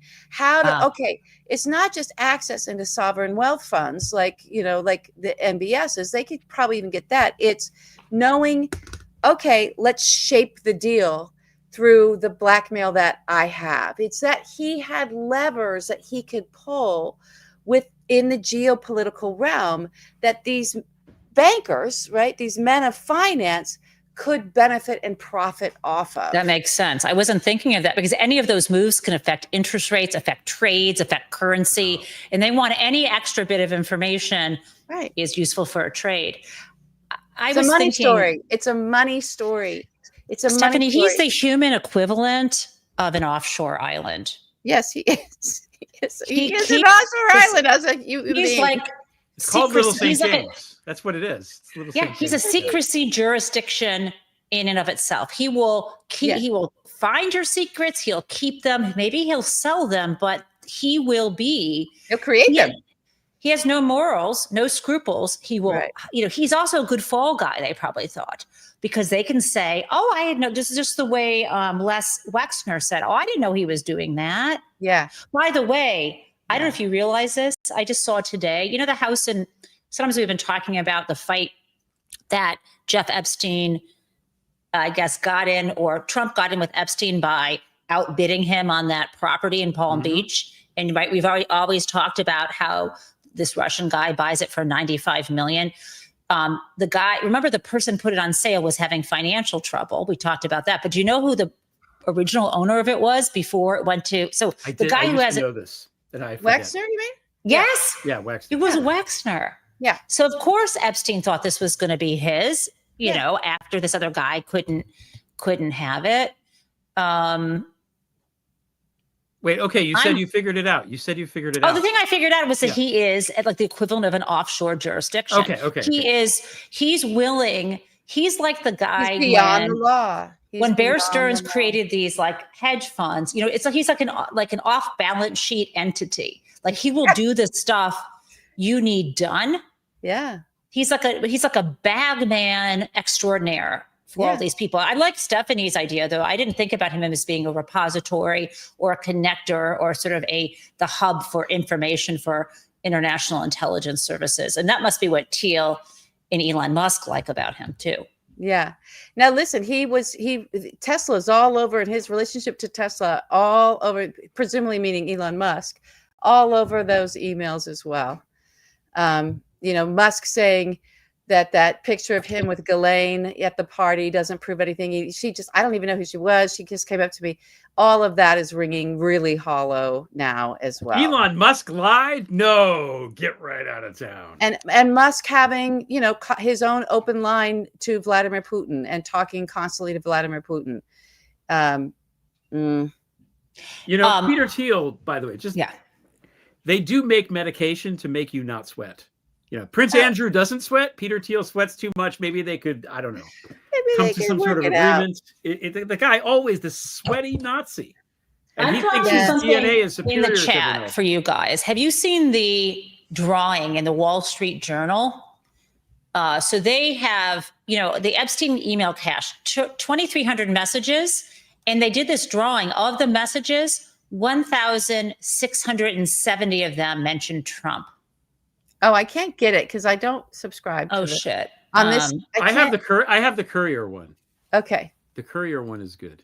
It's not just access into sovereign wealth funds like the MBSs. They could probably even get that. It's knowing, okay, let's shape the deal through the blackmail that I have. It's that he had levers that he could pull within the geopolitical realm that these bankers, right, these men of finance could benefit and profit off of. That makes sense. I wasn't thinking of that because any of those moves can affect interest rates, affect trades, affect currency, and they want any extra bit of information is useful for a trade. It's a money story. It's a money story. Stephanie, he's the human equivalent of an offshore island. Yes, he is. He is an offshore island as a human being. It's called Little St. He's like James. That's what it is. It's Little St. he's a James. secrecy jurisdiction in and of itself. He will he will find your secrets, he'll keep them, maybe he'll sell them, but he'll create them. He has no morals, no scruples. He will, he's also a good fall guy, they probably thought, because they can say, oh, I had no, this is just the way Les Wexner said, oh, I didn't know he was doing that. Yeah. By the way, I don't know if you realize this. I just saw today, the House, and sometimes we've been talking about the fight that Jeff Epstein, I guess, got in, or Trump got in with Epstein by outbidding him on that property in Palm Beach. And we've always talked about how this Russian guy buys it for $95 million. The guy, remember, the person put it on sale was having financial trouble. We talked about that. But do you know who the original owner of it was before it went to? So the guy who has know this. That I forget. Wexner, you mean? Yes. Yeah, Wexner. It was Wexner. Yeah. So of course Epstein thought this was going to be his. After this other guy couldn't have it. Wait, okay. You said you figured it out. Oh, the thing I figured out was that he is at like the equivalent of an offshore jurisdiction. Okay. He's willing. He's like the guy he's beyond the law. When Bear Stearns created these like hedge funds, it's like he's like an off balance sheet entity. Like he will do the stuff you need done. Yeah. He's like a bag man extraordinaire for all these people. I like Stephanie's idea, though. I didn't think about him as being a repository or a connector or sort of the hub for information for international intelligence services. And that must be what Thiel and Elon Musk like about him too. Yeah. Now listen, Tesla's all over, and his relationship to Tesla all over, presumably meaning Elon Musk, all over those emails as well. Musk saying that picture of him with Ghislaine at the party doesn't prove anything. I don't even know who she was. She just came up to me. All of that is ringing really hollow now as well. Elon Musk lied? No, get right out of town. And Musk having, his own open line to Vladimir Putin and talking constantly to Vladimir Putin. Peter Thiel, by the way, they do make medication to make you not sweat. Prince Andrew doesn't sweat. Peter Thiel sweats too much. Maybe they could, I don't know, come to some sort of agreement. The guy always the sweaty Nazi. And he thinks his DNA is superior in the chat for you guys. Have you seen the drawing in the Wall Street Journal? So they have, the Epstein email cache, 2,300 messages. And they did this drawing of the messages. 1,670 of them mentioned Trump. Oh, I can't get it because I don't subscribe to shit. On this, I have the Courier one. Okay. The Courier one is good.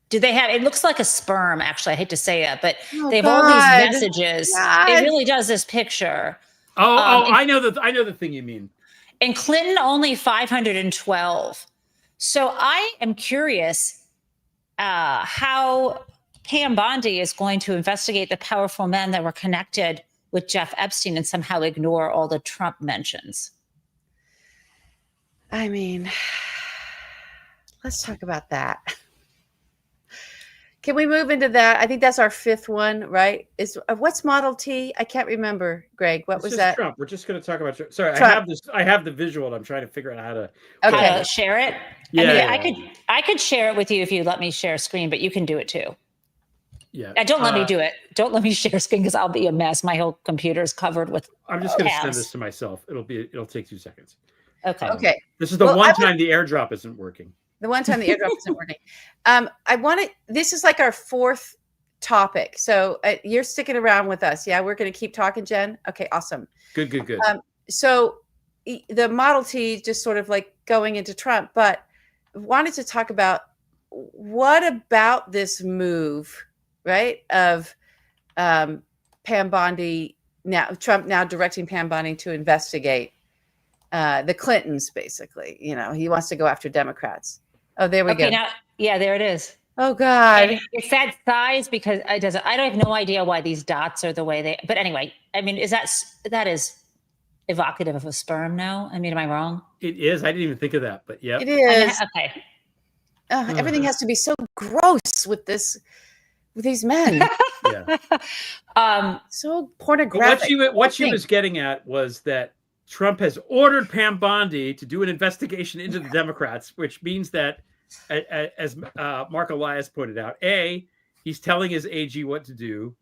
Do they have? It looks like a sperm. Actually, I hate to say it, but they have all these messages. It really does this picture. I know the thing you mean. And Clinton only 512. So I am curious how Pam Bondi is going to investigate the powerful men that were connected with Jeff Epstein and somehow ignore all the Trump mentions. I mean, let's talk about that. Can we move into that? I think that's our fifth one, right? What's Model T? I can't remember, Greg. What was that? Trump. We're just going to talk about Trump. Sorry, Trump. I have the visual. And I'm trying to figure out how to share it. Yeah, I could share it with you if you let me share screen, but you can do it too. Yeah. Don't let me do it. Don't let me share screen because I'll be a mess. My whole computer is covered with I'm just going to send this to myself. It'll take 2 seconds. Okay. This is the one time the airdrop isn't working. The one time the airdrop isn't working. This is like our fourth topic. So you're sticking around with us. Yeah, we're going to keep talking, Jen. Okay, awesome. Good. So the Model T just sort of like going into Trump, but wanted to talk about what about this move, right? Of Pam Bondi Trump now directing Pam Bondi to investigate the Clintons, basically. He wants to go after Democrats. Oh, there we go. There it is. Oh God. It's that size because I have no idea why these dots are the way they, but anyway, I mean, that is evocative of a sperm now? I mean, am I wrong? It is. I didn't even think of that, but yeah. It is. Okay. Everything has to be so gross with this with these men. So pornographic. What she was getting at was that Trump has ordered Pam Bondi to do an investigation into the Democrats, which means that, as Mark Elias pointed out, A, he's telling his AG what to do.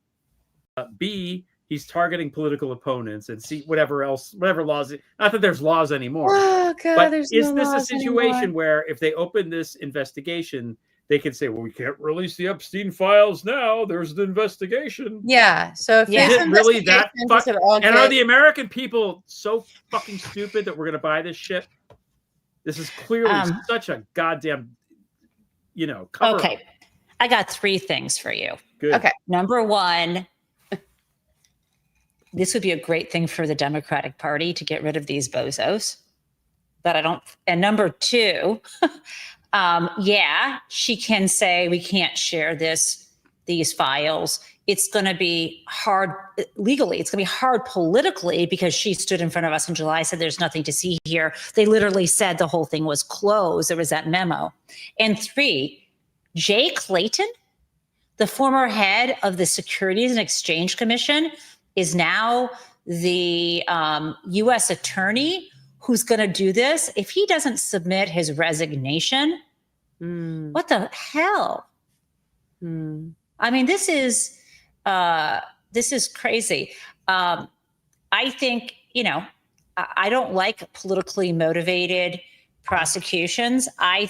B, he's targeting political opponents, and C, whatever laws. Not that there's laws anymore. Oh, God, but there's is no this a laws situation anymore. where if they open this investigation, they can say, well, we can't release the Epstein files now. There's the investigation. Yeah. So if is it really that and are the American people so fucking stupid that we're going to buy this shit? This is clearly such a goddamn, cover. Okay. I got 3 things for you. Good. Okay. Number 1, this would be a great thing for the Democratic Party to get rid of these bozos. But I don't. And number 2, she can say we can't share these files. It's going to be hard legally. It's going to be hard politically because she stood in front of us in July, said there's nothing to see here. They literally said the whole thing was closed. There was that memo. And 3, Jay Clayton, the former head of the Securities and Exchange Commission, is now the U.S. attorney who's going to do this. If he doesn't submit his resignation, what the hell? I mean, this is crazy. I think, I don't like politically motivated prosecutions. I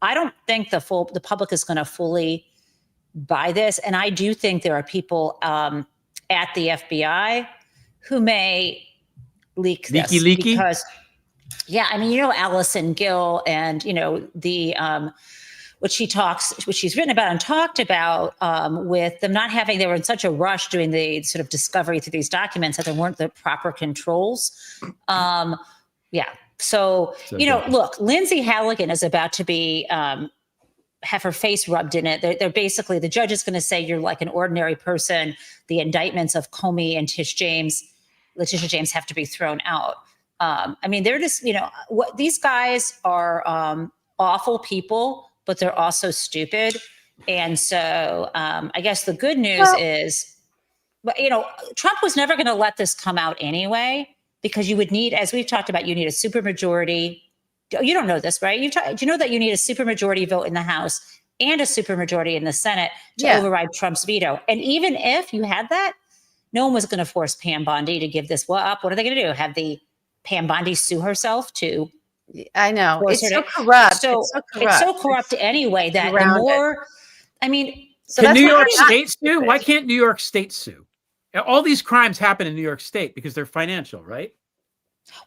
don't think the public is going to fully buy this. And I do think there are people at the FBI who may leak this. Leaky? Because, Allison Gill and, what she's written about and talked about with them not having, they were in such a rush doing the sort of discovery through these documents that there weren't the proper controls. So look, Lindsay Halligan is about to be, have her face rubbed in it. They're basically, the judge is going to say you're like an ordinary person. The indictments of Comey and Letitia James have to be thrown out. They're just, what these guys are awful people, but they're also stupid. And so I guess the good news is, Trump was never going to let this come out anyway, because you would need, as we've talked about, you need a supermajority. You don't know this, right? Do you know that you need a supermajority vote in the House and a supermajority in the Senate to override Trump's veto? And even if you had that, no one was going to force Pam Bondi to give this up. What are they going to do? Have the Pam Bondi sue herself to? I know. It's so corrupt. It's so corrupt anyway that the more, can New York State sue? Why can't New York State sue? All these crimes happen in New York State because they're financial, right?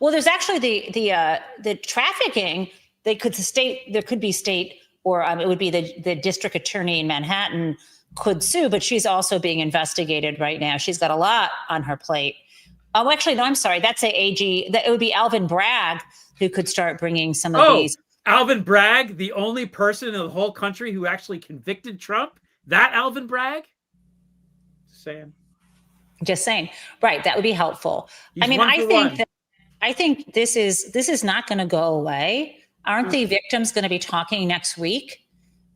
Well, there's actually the trafficking. There could be state, or it would be the district attorney in Manhattan could sue, but she's also being investigated right now. She's got a lot on her plate. Oh, actually, no, I'm sorry. That's a AG. It would be Alvin Bragg who could start bringing some of these. Alvin Bragg, the only person in the whole country who actually convicted Trump. That Alvin Bragg. Just saying. Right. That would be helpful. I think this is not going to go away. Aren't the victims going to be talking next week?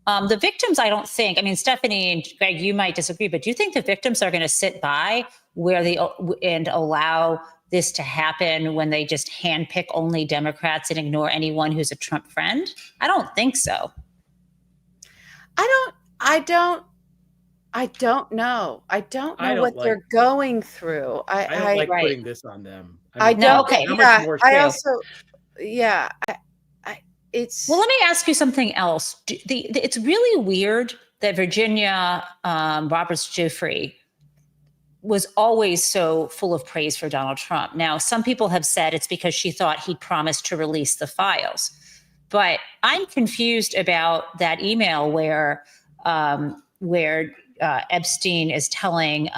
The victims, I don't think. Stephanie and Greg, you might disagree, but do you think the victims are going to sit by and allow this to happen when they just handpick only Democrats and ignore anyone who's a Trump friend? I don't think so. I don't know. I don't know what they're going through. I don't like putting this on them. I don't. Okay. It's. Well, let me ask you something else. It's really weird that Virginia Roberts Giuffre was always so full of praise for Donald Trump. Now, some people have said it's because she thought he'd promised to release the files. But I'm confused about that email where Epstein is telling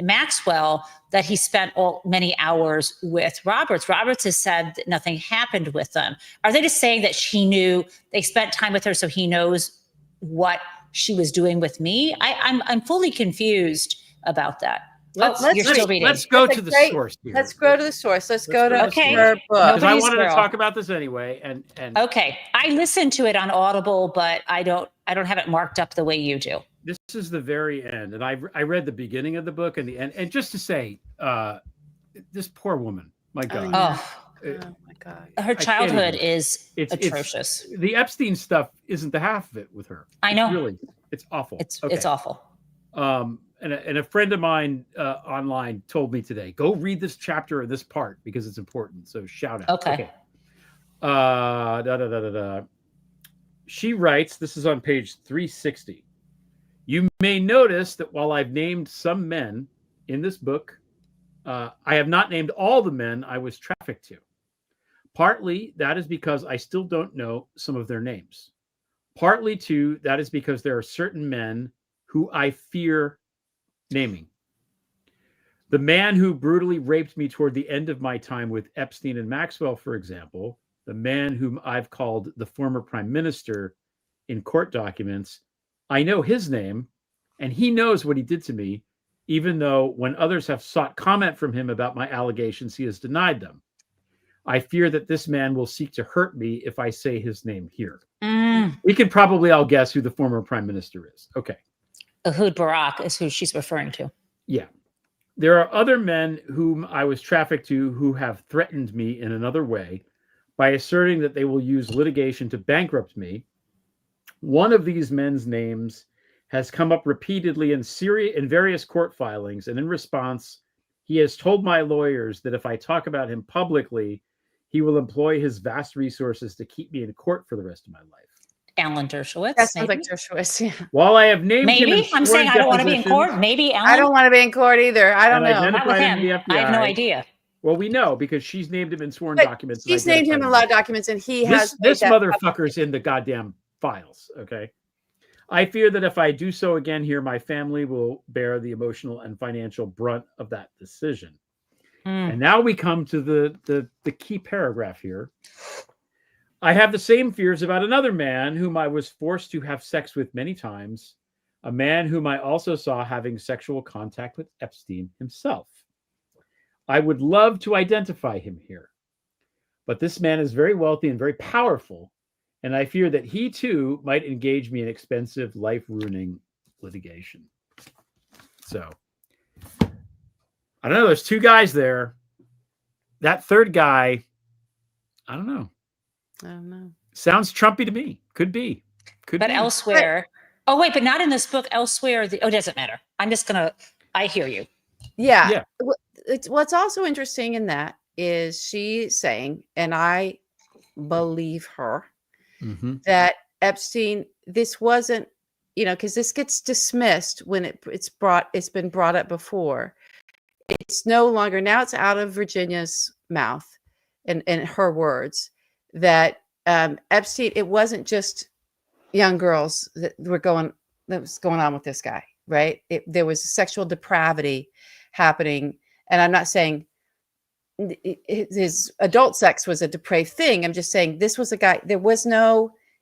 Maxwell that he spent many hours with Roberts. Roberts has said that nothing happened with them. Are they just saying that she knew they spent time with her, so he knows what she was doing with me? I'm fully confused about that. You're still reading. Let's go to the source here. Let's go to the source. Let's go to her book. Because I wanted to talk about this anyway. And okay, I listened to it on Audible, but I don't have it marked up the way you do. This is the very end, and I read the beginning of the book and the end. And just to say, this poor woman, my God. Oh my God. Her childhood is atrocious. The Epstein stuff isn't the half of it with her. I know. It's awful. It's awful. And a friend of mine online told me today, go read this chapter or this part because it's important. So shout out. Okay. She writes, this is on page 360. You may notice that while I've named some men in this book, I have not named all the men I was trafficked to. Partly that is because I still don't know some of their names. Partly too, that is because there are certain men who I fear naming. The man who brutally raped me toward the end of my time with Epstein and Maxwell, for example, the man whom I've called the former prime minister in court documents, I know his name, and he knows what he did to me, even though when others have sought comment from him about my allegations, he has denied them. I fear that this man will seek to hurt me if I say his name here. We can probably all guess who the former prime minister is. Okay. Ehud Barak is who she's referring to. Yeah. There are other men whom I was trafficked to who have threatened me in another way by asserting that they will use litigation to bankrupt me. One of these men's names has come up repeatedly in various court filings, and in response, he has told my lawyers that if I talk about him publicly, he will employ his vast resources to keep me in court for the rest of my life. Alan Dershowitz. That sounds like Dershowitz, yeah. While I have named him in I'm saying I don't want to be in court. Maybe Alan. I don't want to be in court either. I don't know. Not with him. I have no idea. Well, we know because she's named him in sworn documents. She's named him in a lot of documents, and he has. This motherfucker's in the goddamn files. Okay. I fear that if I do so again here, my family will bear the emotional and financial brunt of that decision. And now we come to the key paragraph here. I have the same fears about another man whom I was forced to have sex with many times, a man whom I also saw having sexual contact with Epstein himself. I would love to identify him here, but this man is very wealthy and very powerful, and I fear that he too might engage me in expensive, life-ruining litigation. So, I don't know. There's two guys there. That third guy, I don't know. Sounds Trumpy to me. Could be. But elsewhere. Oh, wait, but not in this book. Elsewhere. It doesn't matter. I'm just going to, I hear you. Yeah. What's also interesting in that is she's saying, and I believe her, that Epstein, this wasn't, because this gets dismissed when it's been brought up before. It's no longer, now it's out of Virginia's mouth and her words that Epstein, it wasn't just young girls that was going on with this guy, right? There was sexual depravity happening. And I'm not saying his adult sex was a depraved thing. I'm just saying this was a guy,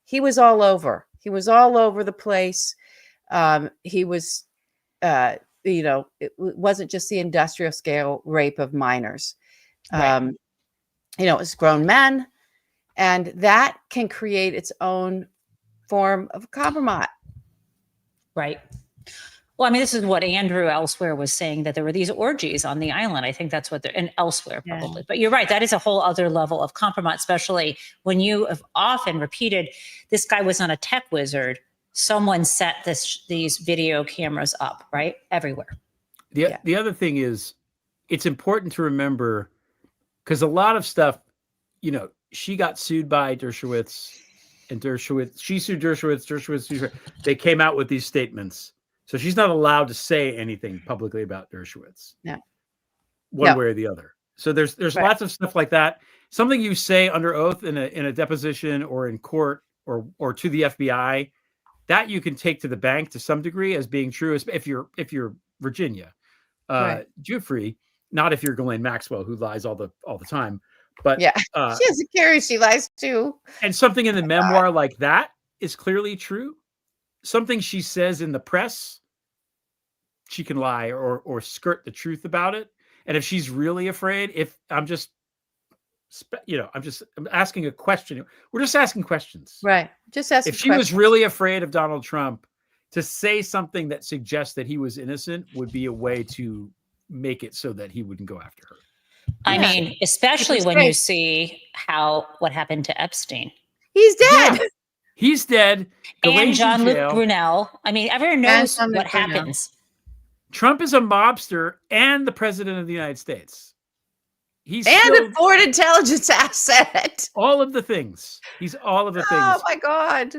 he was all over. He was all over the place. He was, it wasn't just the industrial scale rape of minors. Right. It was grown men, and that can create its own form of compromise. Right. Well, I mean, this is what Andrew elsewhere was saying, that there were these orgies on the island. I think that's what and elsewhere probably. But you're right. That is a whole other level of compromise, especially when you have often repeated, this guy was not a tech wizard. Someone set these video cameras up, right? Everywhere. The other thing is, it's important to remember, because a lot of stuff, she got sued by Dershowitz, and she sued Dershowitz. They came out with these statements. So she's not allowed to say anything publicly about Dershowitz. One way or the other. So there's lots of stuff like that. Something you say under oath in a deposition or in court or to the FBI, that you can take to the bank to some degree as being true, if you're Virginia. Giuffre, not if you're Ghislaine Maxwell, who lies all the time. But she has a carry, she lies too. And something in the memoir like that is clearly true. Something she says in the press she can lie or skirt the truth about it. And if she's really afraid, if I'm just, I'm asking a question. We're just asking questions. Right. Just asking If she was really afraid of Donald Trump, to say something that suggests that he was innocent would be a way to make it so that he wouldn't go after her. I mean, especially when you see what happened to Epstein. He's dead. Yeah. He's dead. And Jean-Luc Brunel. I mean, everyone knows what happens. Trump is a mobster and the president of the United States. He's a foreign intelligence asset. All of the things. He's all of the things. Oh my God.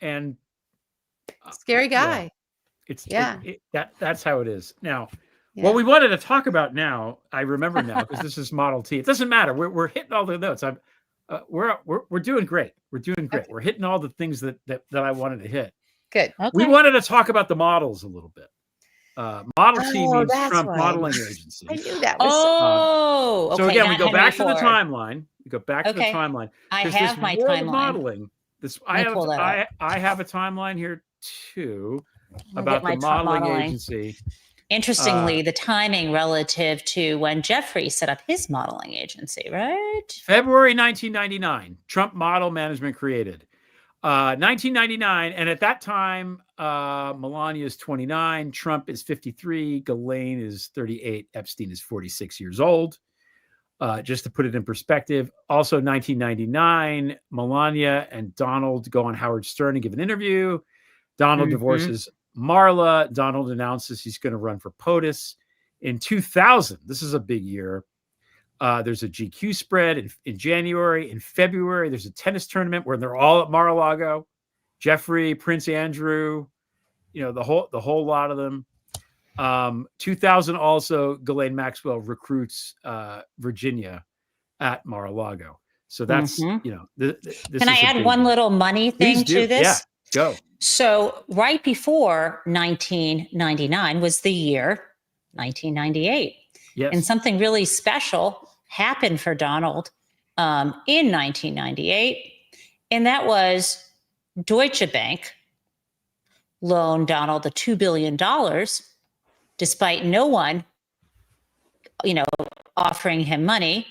And scary guy. That's how it is. Now, what we wanted to talk about now, I remember now, because this is Model T. It doesn't matter. We're hitting all the notes. We're doing great. We're doing great. Okay. We're hitting all the things that I wanted to hit. Good. Okay. We wanted to talk about the models a little bit. Model T means Trump Modeling Agency. I knew that was so again, we go back to the timeline. We go back to the timeline. I have my timeline. Modeling. I have a timeline here too about the modeling agency. Interestingly, the timing relative to when Jeffrey set up his modeling agency, right? February 1999, Trump Model Management created. 1999, and at that time, Melania is 29, Trump is 53, Ghislaine is 38, Epstein is 46 years old. Just to put it in perspective. Also, 1999, Melania and Donald go on Howard Stern and give an interview. Donald divorces Marla. Donald announces he's going to run for POTUS. In 2000, this is a big year. There's a GQ spread in January. In February, there's a tennis tournament where they're all at Mar-a-Lago. Jeffrey, Prince Andrew, the whole lot of them. 2000 also, Ghislaine Maxwell recruits Virginia at Mar-a-Lago. So that's this Can I add one little money thing to this? Yeah, go. So right before 1999 was the year 1998. Yes. And something really special happened for Donald in 1998. And that was Deutsche Bank loaned Donald the $2 billion despite no one, offering him money,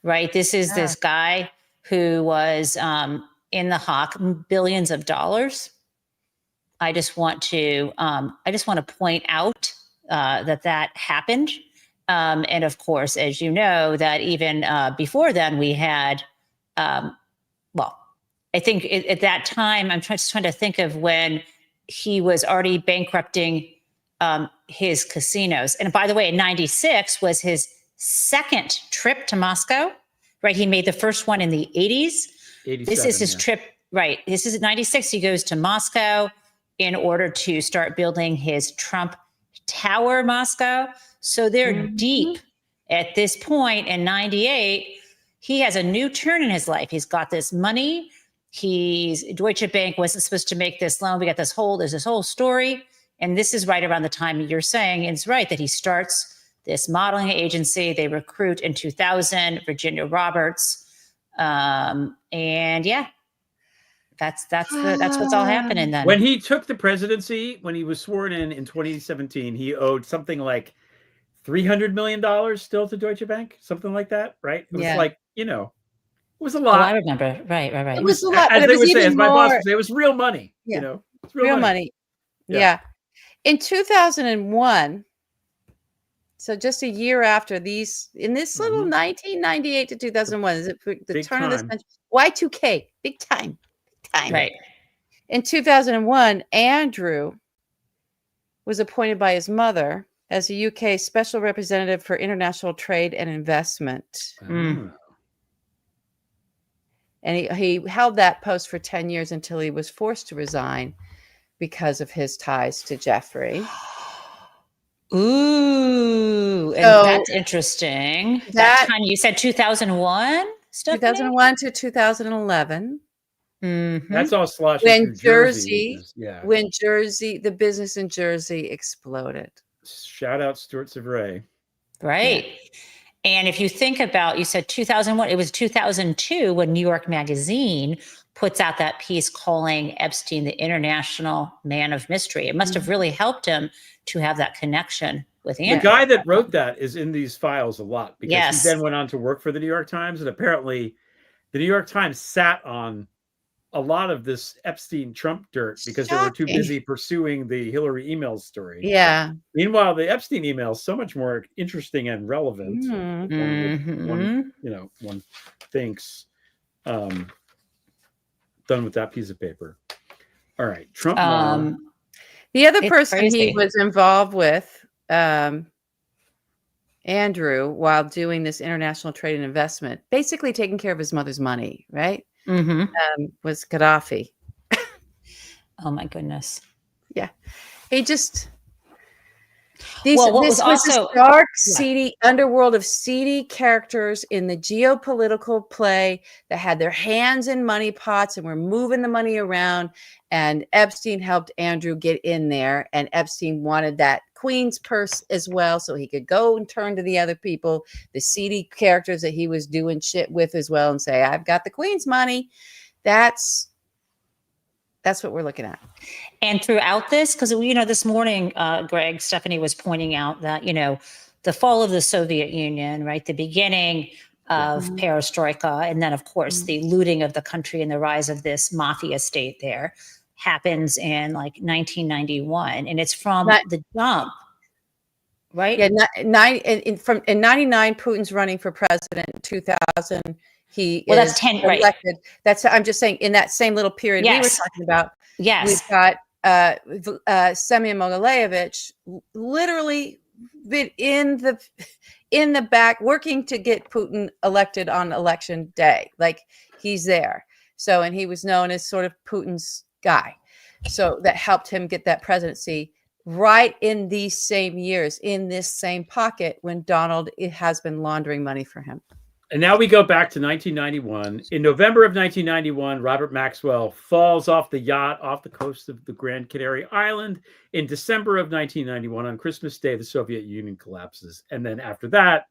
right? This is this guy who was in the hawk, billions of dollars. I just want to point out that happened. And of course, as you know, that even before then we had, I think at that time, I'm just trying to think of when he was already bankrupting his casinos. And by the way, in 96 was his second trip to Moscow, right? He made the first one in the 80s. This is his trip, right? This is 96. He goes to Moscow in order to start building his Trump Tower Moscow. So they're deep at this point in 98. He has a new turn in his life. He's got this money. Deutsche Bank wasn't supposed to make this loan. There's this whole story. And this is right around the time you're saying it's right that he starts this modeling agency. They recruit in 2000, Virginia Roberts. That's what's all happening then. When he took the presidency, when he was sworn in 2017, he owed something like $300 million still to Deutsche Bank, something like that, right? It was it was a lot. Oh, I remember. Right. It was a lot. As but they it was would say, even as my more, boss would say, it was real money. It's real money. Yeah. In 2001, so just a year after these, in this little 1998 to 2001, is it the Big turn of this time. century? Y2K, big time. Right. In 2001, Andrew was appointed by his mother as a UK Special Representative for International Trade and Investment. And he held that post for 10 years until he was forced to resign because of his ties to Jeffrey. Ooh, and that's interesting. That time you said 2001? 2001 to 2011. That's all sloshing When through Jersey. When the business in Jersey exploded. Shout out Stuart Sevray. Right. And if you think about, you said 2001, it was 2002 when New York Magazine puts out that piece calling Epstein the international man of mystery. It must have really helped him to have that connection with Andrew. The guy that wrote that is in these files a lot because Yes. he then went on to work for the New York Times, and apparently the New York Times sat on a lot of this Epstein Trump dirt because they were too busy pursuing the Hillary emails story. Yeah. Meanwhile, the Epstein emails so much more interesting and relevant. One thinks done with that piece of paper. All right, Trump. The other person he was involved with, Andrew, while doing this international trade and investment, basically taking care of his mother's money, right? Was Gaddafi. Oh my goodness. Yeah. He just this was also this dark, seedy underworld of seedy characters in the geopolitical play that had their hands in money pots and were moving the money around. And Epstein helped Andrew get in there. And Epstein wanted that Queen's purse as well, so he could go and turn to the other people, the seedy characters that he was doing shit with as well, and say, I've got the Queen's money. That's what we're looking at. And throughout this, because, this morning, Greg, Stephanie was pointing out that, the fall of the Soviet Union, right, the beginning of perestroika, and then, of course, the looting of the country and the rise of this mafia state there happens in like 1991. And it's from the jump, right? Yeah, in 99, Putin's running for president. In 2000, he is that's 10, elected. Right. I'm just saying, in that same little period we were talking about, we've got Semyon Mogilevich literally been in the back working to get Putin elected on election day. Like, he's there. So, and he was known as sort of Putin's guy. So that helped him get that presidency right in these same years, in this same pocket when Donald has been laundering money for him. And now we go back to 1991. In November of 1991, Robert Maxwell falls off the yacht off the coast of the Grand Canary Island. In December of 1991, on Christmas Day, the Soviet Union collapses. And then after that,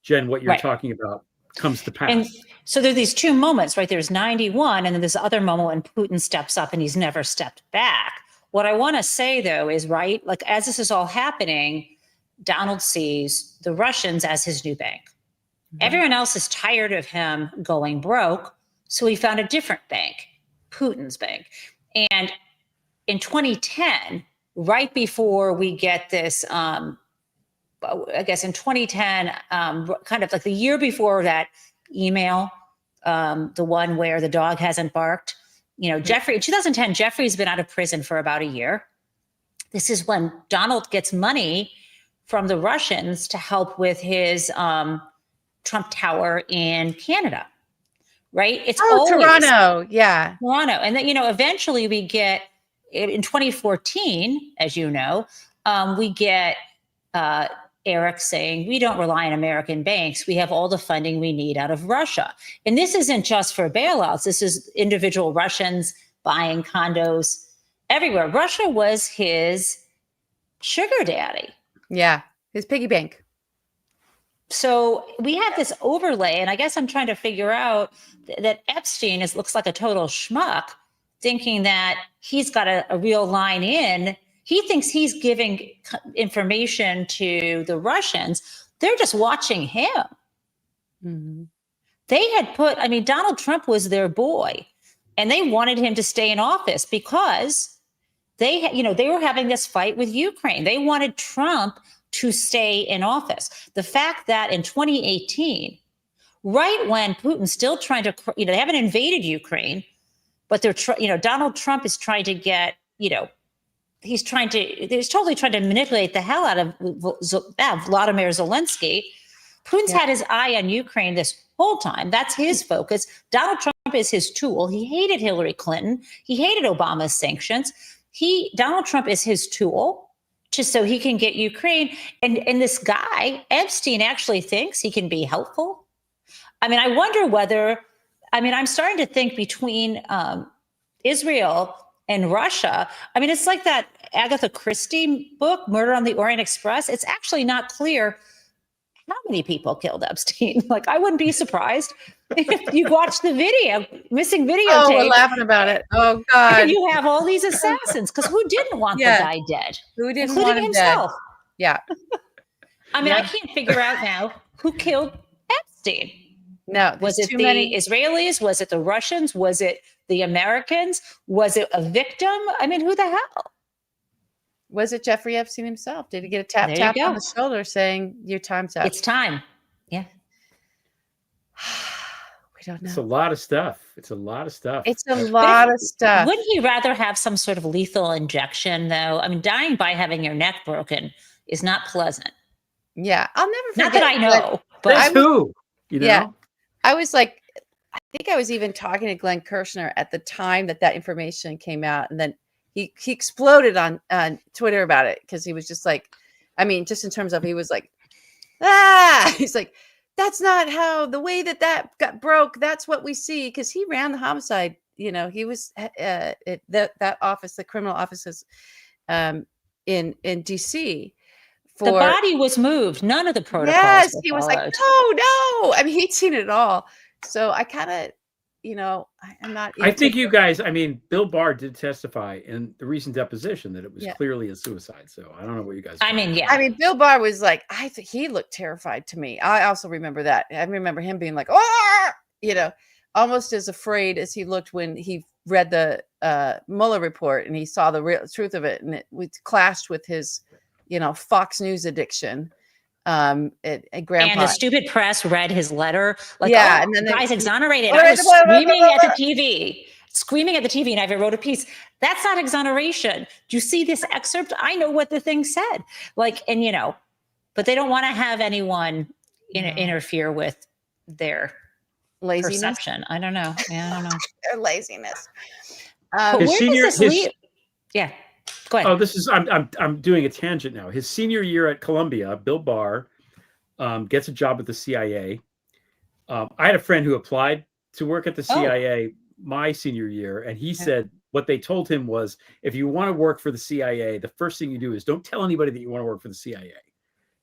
Jen, what you're talking about comes to pass. And so there are these two moments, right? There's 91, and then this other moment when Putin steps up and he's never stepped back. What I want to say, though, is, right, like, as this is all happening, Donald sees the Russians as his new bank. Everyone else is tired of him going broke, so he found a different bank, Putin's bank. And in 2010, right before we get this, I guess in 2010, kind of like the year before that email, the one where the dog hasn't barked, Jeffrey, in 2010, Jeffrey's been out of prison for about a year. This is when Donald gets money from the Russians to help with his Trump Tower in Canada, right? It's always Toronto. Yeah. Toronto. And then, eventually we get, in 2014, as you know, we get Eric saying, we don't rely on American banks. We have all the funding we need out of Russia. And this isn't just for bailouts. This is individual Russians buying condos everywhere. Russia was his sugar daddy. Yeah. His piggy bank. So we have this overlay, and I guess I'm trying to figure out that Epstein looks like a total schmuck, thinking that he's got a real line in. He thinks he's giving information to the Russians. They're just watching him. Mm-hmm. They had Donald Trump was their boy, and they wanted him to stay in office because they were having this fight with Ukraine. They wanted Trump to stay in office. The fact that in 2018, right when Putin's still trying to, they haven't invaded Ukraine, but they're, Donald Trump is trying to get, he's totally trying to manipulate the hell out of Vladimir Zelensky. Putin's had his eye on Ukraine this whole time. That's his focus. Donald Trump is his tool. He hated Hillary Clinton. He hated Obama's sanctions. Donald Trump is his tool just so he can get Ukraine. And this guy, Epstein, actually thinks he can be helpful. I wonder whether, I'm starting to think between Israel and Russia. It's like that Agatha Christie book, Murder on the Orient Express. It's actually not clear how many people killed Epstein? Like, I wouldn't be surprised if you watch the missing videotape. Oh, we're laughing about it. Oh God. And you have all these assassins, because who didn't want the guy dead? Who didn't including want him himself. dead? Yeah. I mean, I can't figure out now who killed Epstein. No, was it the Israelis? Was it the Russians? Was it the Americans? Was it a victim? I mean, who the hell? Was it Jeffrey Epstein himself? Did he get a tap on the shoulder saying your time's up? It's time. Yeah. We don't know. It's a lot of stuff. It's a lot of stuff. Wouldn't he rather have some sort of lethal injection, though? I mean, dying by having your neck broken is not pleasant. Yeah, I'll never forget. Not that I know, but who? You know? Yeah, I was like, I think I was even talking to Glenn Kirshner at the time that information came out, and then he exploded on Twitter about it, because he was just like, I mean, just in terms of, he was like, he's like, that's not how the way that got broke. That's what we see, because he ran the homicide. You know, he was that office, the criminal offices, in DC. The body was moved. None of the protocols. Yes, he was like, no. I mean, he'd seen it all. So I kind of, you know, I'm not. I think you guys, I mean, Bill Barr did testify in the recent deposition that it was clearly a suicide. So I don't know what you guys. I mean, yeah. I mean, Bill Barr was like, I think he looked terrified to me. I also remember that. I remember him being like, oh, you know, almost as afraid as he looked when he read the Mueller report and he saw the real truth of it, and it clashed with his, you know, Fox News addiction. Grandpa. And the stupid press read his letter. Like, and then the guy's exonerated. I was screaming at the TV, and I wrote a piece. That's not exoneration. Do you see this excerpt? I know what the thing said. Like, and you know, but they don't want to have anyone interfere with their laziness. Perception. I don't know. Yeah, I don't know. Their laziness. Where does this lead? Yeah. Go ahead. Oh, this is I'm doing a tangent now. His senior year at Columbia, Bill Barr gets a job at the CIA. I had a friend who applied to work at the CIA my senior year, and he said what they told him was, if you want to work for the CIA, the first thing you do is don't tell anybody that you want to work for the CIA.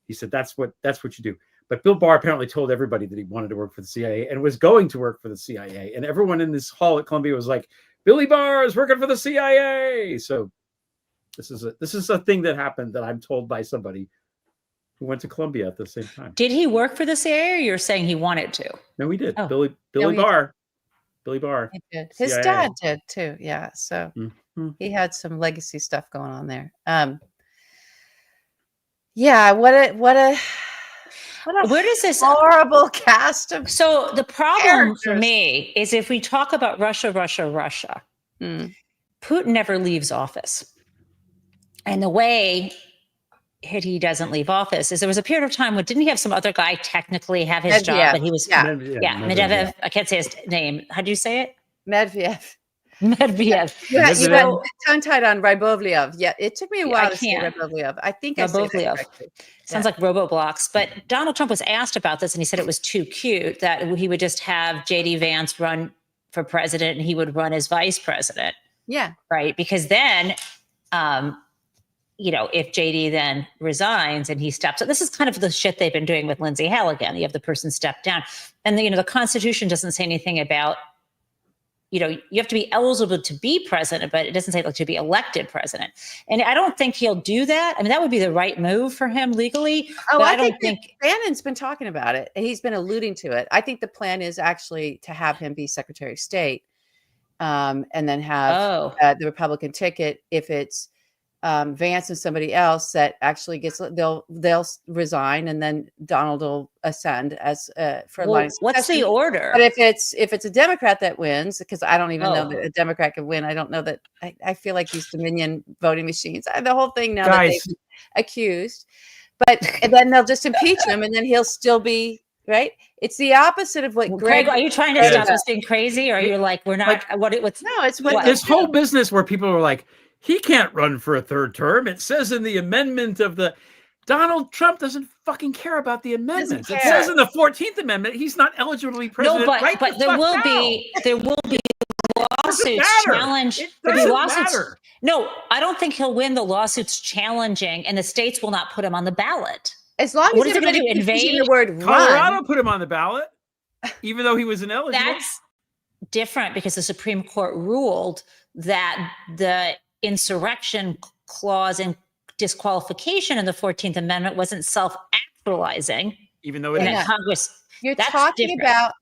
He said that's what you do. But Bill Barr apparently told everybody that he wanted to work for the CIA and was going to work for the CIA, and everyone in this hall at Columbia was like, Billy Barr is working for the CIA. So this is a thing that happened that I'm told by somebody who went to Columbia at the same time. Did he work for the CIA, or you're saying he wanted to? No, he did. Billy Barr. Billy Barr. He did. His dad did too. Yeah. So he had some legacy stuff going on there. Yeah. Where does this horrible cast of So the problem for me is, if we talk about Russia, Putin never leaves office. And the way he doesn't leave office is, there was a period of time when, didn't he have some other guy technically have his job, but he was Medvedev. I can't say his name. How do you say it? Medvedev. Yeah, you got tongue-tied on Rybovlev. Yeah, it took me a while to say Rybovlev. I think I said it correctly. Sounds like Roboblocks. But Donald Trump was asked about this, and he said it was too cute that he would just have JD Vance run for president and he would run as vice president. Yeah. Right. Because then, if JD then resigns and he steps up, this is kind of the shit they've been doing with Lindsay Halligan. You have the person step down, and the Constitution doesn't say anything about, you have to be eligible to be president, but it doesn't say to be elected president. And I don't think he'll do that. I mean, that would be the right move for him legally. Oh, I don't think Bannon's been talking about it. He's been alluding to it. I think the plan is actually to have him be Secretary of State, and then have the Republican ticket. If it's Vance and somebody else that actually gets, they'll resign, and then Donald will ascend as for line of what's the order? But if it's a Democrat that wins, because I don't even know that a Democrat can win. I don't know that. I feel like these Dominion voting machines, the whole thing now that they've accused, and then they'll just impeach him, and then he'll still be right. It's the opposite of what Greg. Are you trying to stop us being crazy, or are you like, we're not? What's no? It's what this whole business where people are like, he can't run for a third term. It says in the amendment of the Donald Trump doesn't fucking care about the amendments. It says in the 14th Amendment he's not eligible to be president. No, but there will be lawsuits challenge. Matter. No, I don't think he'll win the lawsuits challenging, and the states will not put him on the ballot. As long What as is it gonna everybody do, keeps using invade? the word Colorado run. put him on the ballot, even though he was ineligible. That's different because the Supreme Court ruled that the insurrection clause and disqualification in the 14th Amendment wasn't self-actualizing, even though it and is. that Congress. You're That's talking different.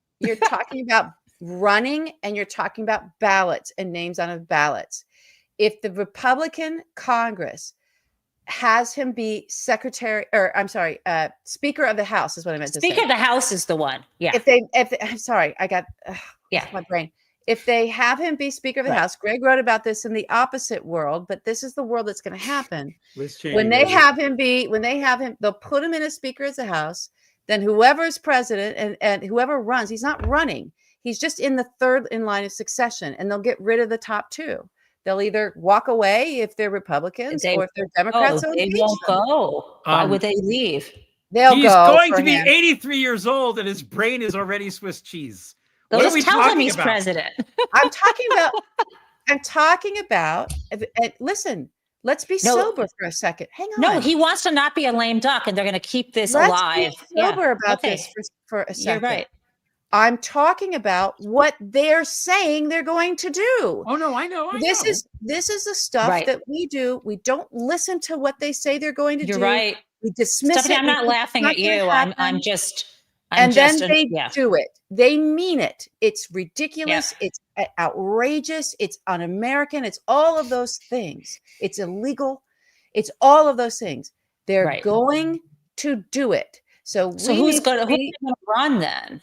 about running, and you're talking about ballots and names on ballots. If the Republican Congress has him be Speaker of the House is what I meant to say. Speaker of the House is the one. Yeah. I'm sorry, I got my brain. If they have him be Speaker of the House, Greg wrote about this in the opposite world, but this is the world that's going to happen. When they have him, they'll put him in as Speaker of the House. Then whoever is president and whoever runs, he's not running. He's just in the third in line of succession, and they'll get rid of the top two. They'll either walk away if they're Republicans or if they're Democrats. They won't go. Why would they leave? He's going to be 83 years old, and his brain is already Swiss cheese. They'll just tell him he's president. I'm talking about. And listen, let's be sober for a second. Hang on. No, he wants to not be a lame duck, and they're going to keep this alive. Let's be sober about this for a second. You're right. I'm talking about what they're saying they're going to do. Oh no, I know. This is the stuff that we do. We don't listen to what they say they're going to do. You're right. We dismiss Stephanie, it. I'm not laughing at you. I'm just. Then they do it. They mean it. It's ridiculous. Yeah. It's outrageous. It's un-American. It's all of those things. It's illegal. It's all of those things. They're going to do it. So who's going to run then?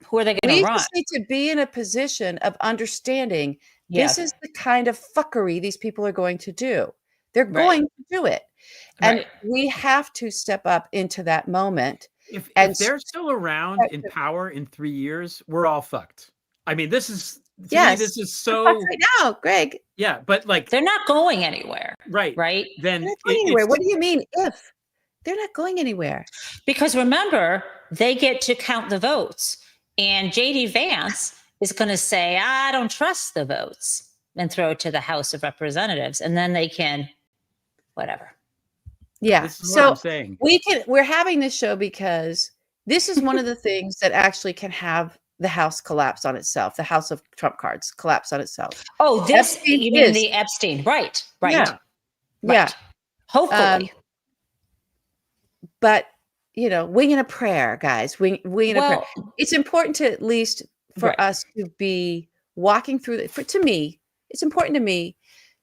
Who are they going to run? We just need to be in a position of understanding this is the kind of fuckery these people are going to do. They're going to do it. And we have to step up into that moment. If they're still around in power in 3 years, we're all fucked. I mean, this is this is so right now, Greg. Yeah, but like they're not going anywhere. Right. they're Then not going anywhere. What do you mean if? They're not going anywhere. Because remember, they get to count the votes. And JD Vance is going to say, I don't trust the votes, and throw it to the House of Representatives. And then they can, whatever. Yeah. So I'm saying. We're having this show because this is one of the things that actually can have the House collapse on itself. The House of Trump cards collapse on itself. Oh, you mean the Epstein. Right. Yeah. Yeah. Hopefully. But wing in a prayer, guys. Wing in a prayer. It's important to at least for us to be walking through to me, it's important to me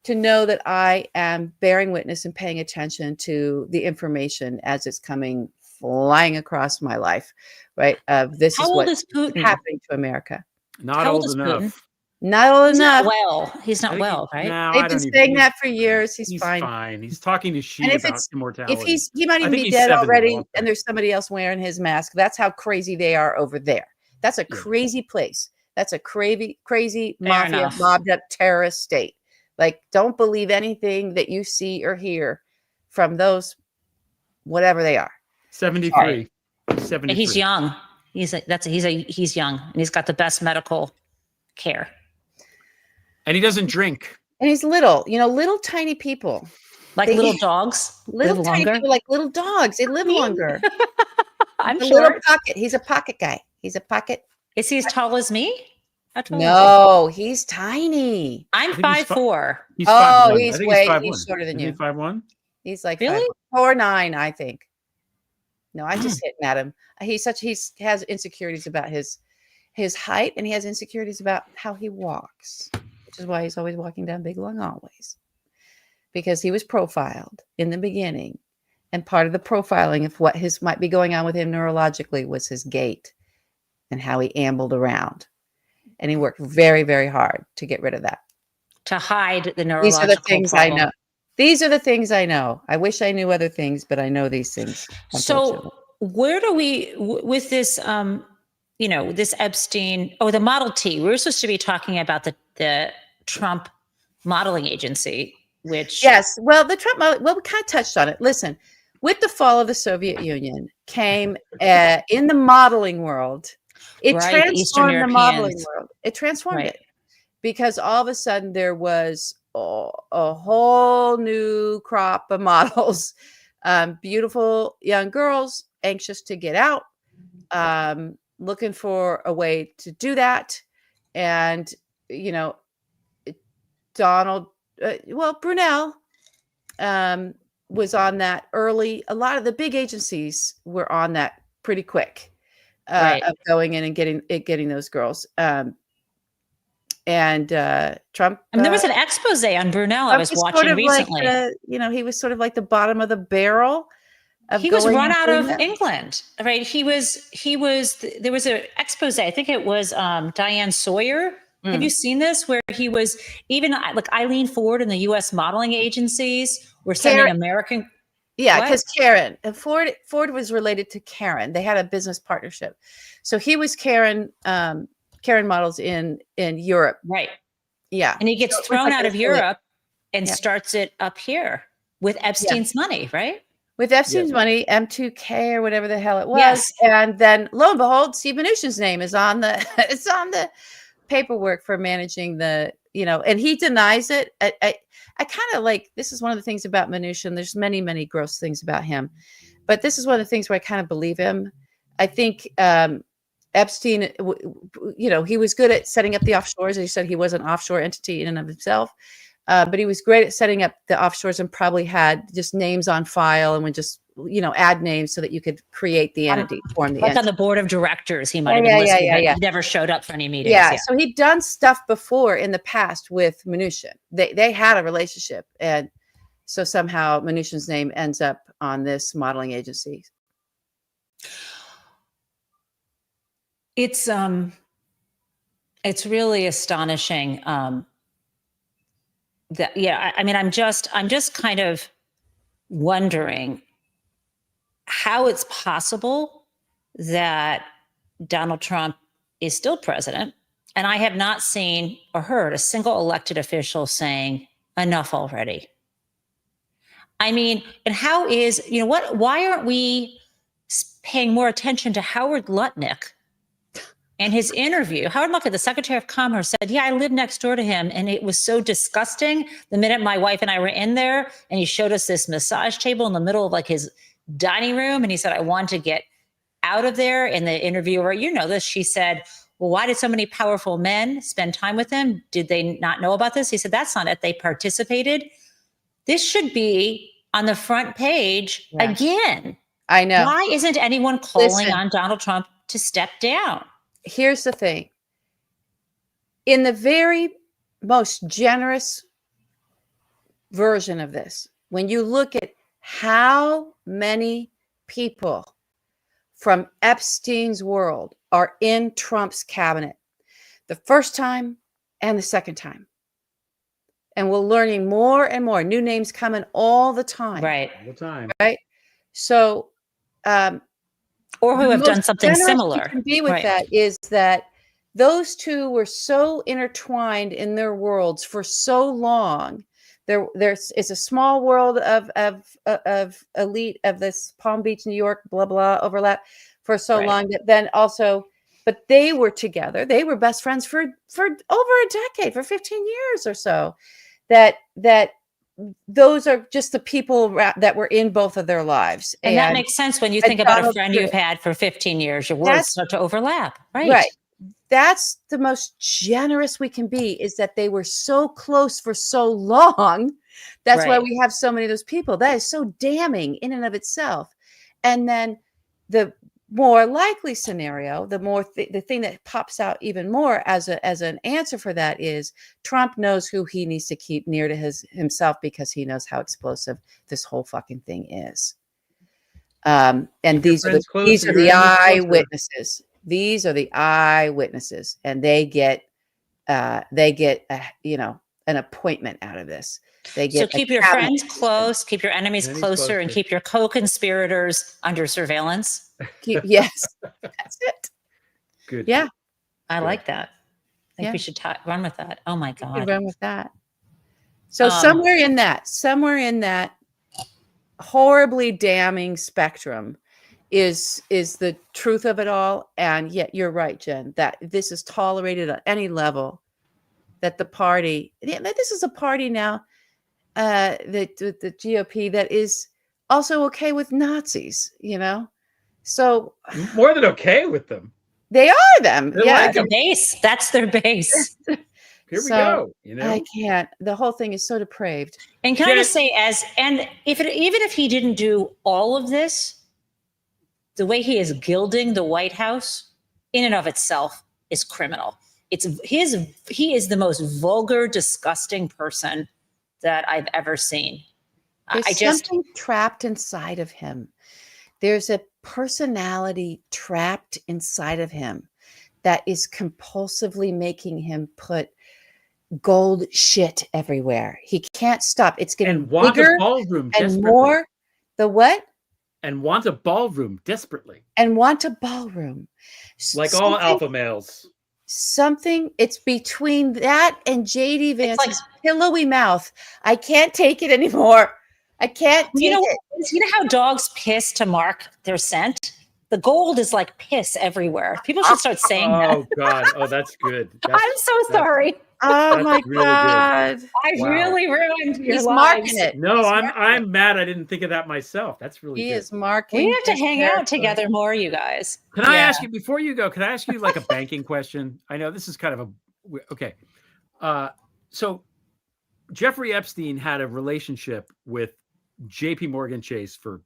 to know that I am bearing witness and paying attention to the information as it's coming flying across my life, right? This is what's happening to America. Not old enough. Not old enough. He's not well, right? No, they've been saying that for years. He's fine. He's talking to She about immortality. If he might even be dead already, and there's somebody else wearing his mask. That's how crazy they are over there. That's a crazy place. That's a crazy mafia, mobbed up terrorist state. Like, don't believe anything that you see or hear from those, whatever they are. 73. And he's young. He's young, and he's got the best medical care. And he doesn't drink. And he's little, little tiny people. Like little dogs? Little tiny people like little dogs. They live longer. I'm sure. Little pocket. He's a pocket guy. He's a pocket. Is he as tall as me? No, he's tiny. I'm 5'4". He's shorter than you. 5'1"? He's like really 4'9", I think. No, I'm just hitting at him. He has insecurities about his height, and he has insecurities about how he walks, which is why he's always walking down big long hallways, because he was profiled in the beginning, and part of the profiling of what might be going on with him neurologically was his gait and how he ambled around, and he worked very, very hard to get rid of that, to hide the neurological. These are the things problem. I know. These are the things I know. I wish I knew other things, but I know these things. So where do we with this? This Epstein, the Model T. We were supposed to be talking about the Trump modeling agency, which... Yes, well, the Trump model, we kind of touched on it. Listen, with the fall of the Soviet Union came, in the modeling world, it transformed the modeling world. It transformed it. Because all of a sudden there was a whole new crop of models Beautiful young girls, anxious to get out, looking for a way to do that. And, you know, Donald, Brunel was on that early. A lot of the big agencies were on that pretty quick, of going in and getting those girls. And Trump. I mean, there was an expose on Brunel I was watching sort of recently. Like he was sort of like the bottom of the barrel. He was run out of England, right? He was. There was an expose. I think it was Diane Sawyer. Have you seen this? Where he was even like Eileen Ford and the U.S. modeling agencies were sending American. Yeah, because Karen Ford was related to Karen. They had a business partnership, so he was Karen models in Europe, right? Yeah, and he gets thrown out of Europe and starts it up here with Epstein's money, right? With Epstein's money, M2K or whatever the hell it was, and then lo and behold, Steve Mnuchin's name is on the it's on the paperwork for managing the, and he denies it. I kind of like, this is one of the things about Mnuchin. There's many, many gross things about him, but this is one of the things where I kind of believe him. I think Epstein, he was good at setting up the offshores. As you said, he was an offshore entity in and of himself, but he was great at setting up the offshores and probably had just names on file and would just, add names so that you could create the entity, form the entity. On the board of directors, he might have been listed, but he never showed up for any meetings. Yeah, so he'd done stuff before in the past with Mnuchin. They had a relationship, and so somehow Mnuchin's name ends up on this modeling agency. It's really astonishing. I'm just kind of wondering how it's possible that Donald Trump is still president, and I have not seen or heard a single elected official saying enough already. I mean, and how is, why aren't we paying more attention to Howard Lutnick and his interview? Howard Lutnick, the Secretary of Commerce, said, I live next door to him, and it was so disgusting the minute my wife and I were in there, and he showed us this massage table in the middle of like his dining room, and he said, I want to get out of there. And the interviewer, she said, well, why did so many powerful men spend time with him? Did they not know about this? He said, that's not it. They participated. This should be on the front page again. I know. Why isn't anyone calling on Donald Trump to step down? Here's the thing. In the very most generous version of this, when you look at how many people from Epstein's world are in Trump's cabinet, the first time and the second time. And we're learning more and more, new names coming all the time. Right. All the time. Right. So, or who have done something similar. Can be with that is that those two were so intertwined in their worlds for so long. There's a small world of elite of this Palm Beach, New York, blah blah overlap for so long that then also, but they were together. They were best friends for over a decade, for 15 years or so. That those are just the people that were in both of their lives, and that makes sense when you think about a friend you've had for 15 years. Your worlds start to overlap, right? That's the most generous we can be, is that they were so close for so long. That's why we have so many of those people. That is so damning in and of itself. And then the more likely scenario, the thing that pops out even more as an answer for that is Trump knows who he needs to keep near to himself, because he knows how explosive this whole fucking thing is. And these are the eyewitnesses. These are the eyewitnesses, and they get an appointment out of this. They get so keep your friends close, keep your enemies closer, and keep your co-conspirators under surveillance. Yes, that's it. Good. Yeah, I like that. I think we should run with that. Oh my God, run with that. So somewhere in that horribly damning spectrum is the truth of it all. And yet you're right, Jen, that this is tolerated at any level, that the party, this is a party now, the GOP, that is also okay with Nazis, So More than okay with them. they are them. They're yeah. like The base. That's their base. Here we go. I can't. The whole thing is so depraved. And can I just say, even if he didn't do all of this, the way he is gilding the White House in and of itself is criminal. He is the most vulgar, disgusting person that I've ever seen. There's something trapped inside of him. There's a personality trapped inside of him that is compulsively making him put gold shit everywhere. He can't stop. It's getting bigger and more. The what? And want a ballroom desperately. And want a ballroom. Like all alpha males. It's between that and JD Vance's pillowy mouth. I can't take it anymore. I can't take it. You know how dogs piss to mark their scent? The gold is like piss everywhere. People should start saying that. Oh, God. Oh, that's good. I'm so sorry. Oh, my God. I really ruined your He's lives. marking it. No, I'm mad I didn't think of that myself. That's really good. He is marking. We have to hang out together more, you guys. Can I ask you, before you go, can I ask you like a banking question? I know this is kind of okay. So Jeffrey Epstein had a relationship with JP Morgan Chase for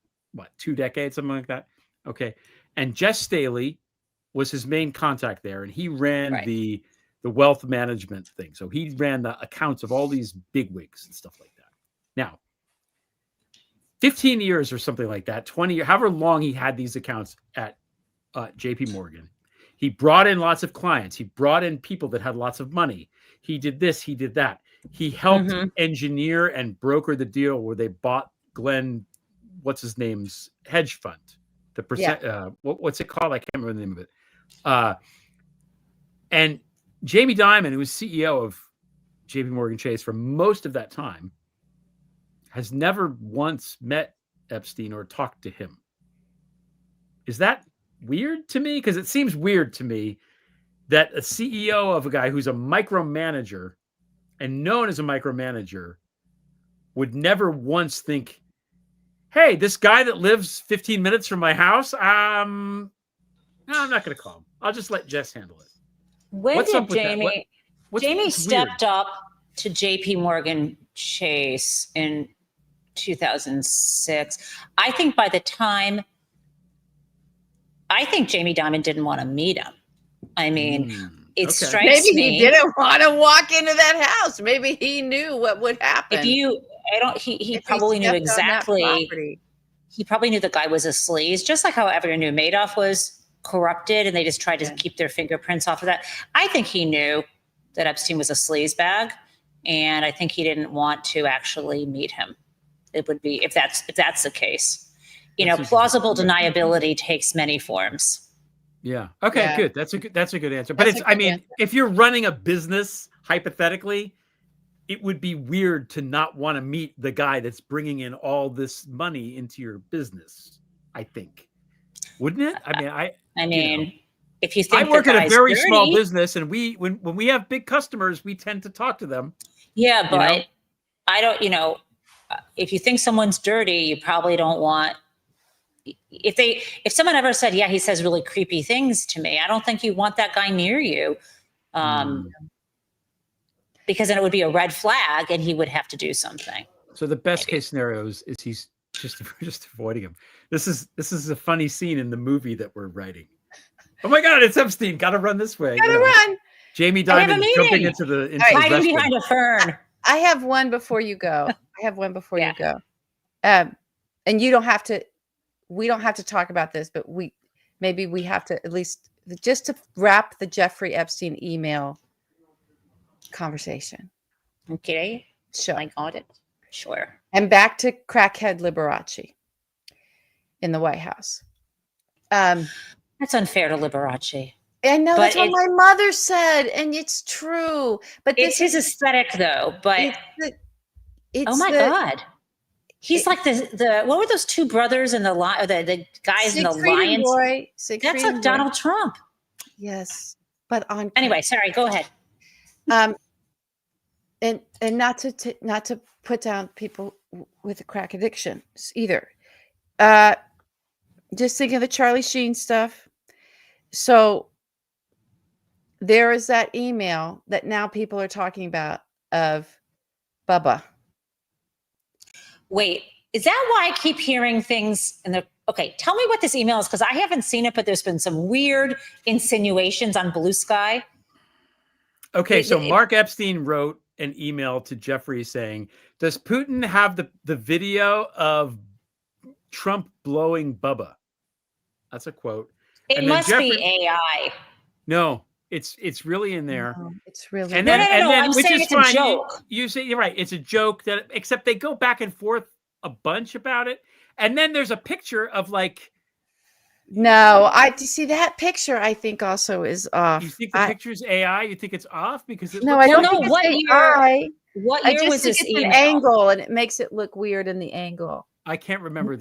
2 decades, something like that. Okay. And Jess Staley was his main contact there. And he ran the wealth management thing. So he ran the accounts of all these bigwigs and stuff like that. Now, 15 years or something like that, 20 years, however long he had these accounts at JP Morgan, he brought in lots of clients. He brought in people that had lots of money. He did this, he did that. He helped engineer and broker the deal where they bought Glenn, what's his name's hedge fund. The percent, what's it called? I can't remember the name of it. And Jamie Dimon, who was CEO of JP Morgan Chase for most of that time, has never once met Epstein or talked to him. Is that weird to me? Because it seems weird to me that a CEO of a guy who's a micromanager and known as a micromanager would never once think, hey, this guy that lives 15 minutes from my house, no, I'm not going to call him. I'll just let Jess handle it. When did Jamie? Jamie stepped up to JP Morgan Chase in 2006. I think by the time, Jamie Dimon didn't want to meet him. I mean, it strikes me. Maybe he didn't want to walk into that house. Maybe he knew what would happen. He probably knew exactly. He probably knew the guy was a sleaze, just like how everyone knew Madoff was corrupted and they just tried to keep their fingerprints off of that. I think he knew that Epstein was a sleaze bag, and I think he didn't want to actually meet him. It would be, if that's the case, plausible deniability takes many forms. Yeah. Okay, good. That's a good answer. But if you're running a business, hypothetically, it would be weird to not want to meet the guy that's bringing in all this money into your business, I think. Wouldn't it? If you think I work at a very small business, and when we have big customers, we tend to talk to them. Yeah, but I don't. If you think someone's dirty, you probably don't want. If someone ever said, "Yeah, he says really creepy things to me," I don't think you want that guy near you, because then it would be a red flag, and he would have to do something. So the best case scenario is he's just avoiding him. This is a funny scene in the movie that we're writing. Oh my God, it's Epstein. Got to run this way. Got to run. Jamie Dimon jumping into the hiding behind a fern. I have one before you go. And you don't have to. We don't have to talk about this, but we have to at least just to wrap the Jeffrey Epstein email conversation. Okay. Sure. I got it. Sure. And back to crackhead Liberace in the White House. That's unfair to Liberace. I know, that's what my mother said, and it's true. But it's his aesthetic, though. But oh my God, he's like the what were those two brothers in the guys in the Lions? That's like Donald Trump. Yes, but anyway, sorry. Go ahead. And not to put down people with a crack addiction either. Just thinking of the Charlie Sheen stuff. So there is that email that now people are talking about of Bubba. Wait, is that why I keep hearing things in the okay, tell me what this email is, because I haven't seen it, but there's been some weird insinuations on Bluesky. Okay, so Mark Epstein wrote an email to Jeffrey saying, does Putin have the video of Trump blowing Bubba? That's a quote. It must be AI. No, it's really in there. No, it's really and no, then, no, I'm which saying is it's fine. a joke. You say you're right. It's a joke that except they go back and forth a bunch about it. And then there's a picture of like no, I see that picture. I think also is off. You think the picture's AI? You think it's off because it no, I don't know think what it's year. AI. What I year just was think this it's an email? angle, and it makes it look weird in the angle. I can't remember.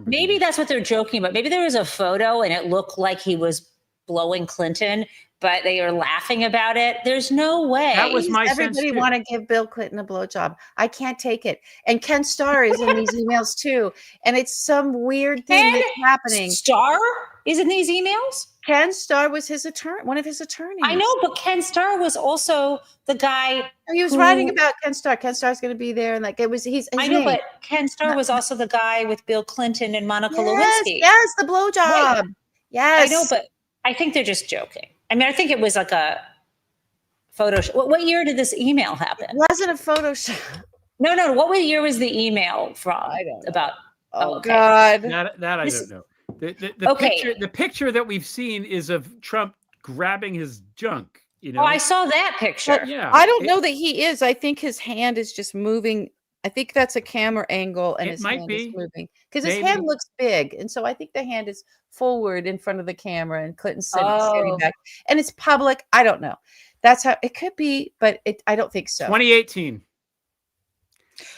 Maybe that's what they're joking about. Maybe there was a photo and it looked like he was blowing Clinton, but they are laughing about it. There's no way. That was my Everybody want to give Bill Clinton a blowjob. I can't take it. And Ken Starr is in these emails too. And it's some weird thing that's happening. Starr is in these emails? Ken Starr was his attorney, one of his attorneys. I know, but Ken Starr was also the guy. He was writing about Ken Starr. Ken Starr's going to be there, and like it was. I know, but Ken Starr was also the guy with Bill Clinton and Monica Lewinsky. Yes, the blowjob. Right. Yes, I know, but I think they're just joking. I mean, I think it was like a Photoshop. What year did this email happen? It wasn't a Photoshop. No. What year was the email from? I don't know. About. Oh, okay. God. That I don't know. The picture that we've seen is of Trump grabbing his junk. You know, I saw that picture. But yeah, I don't know that he is. I think his hand is just moving. I think that's a camera angle, and his hand is moving because his hand looks big, and so I think the hand is forward in front of the camera, and Clinton's standing back, and it's public. I don't know. That's how it could be, but I don't think so. 2018,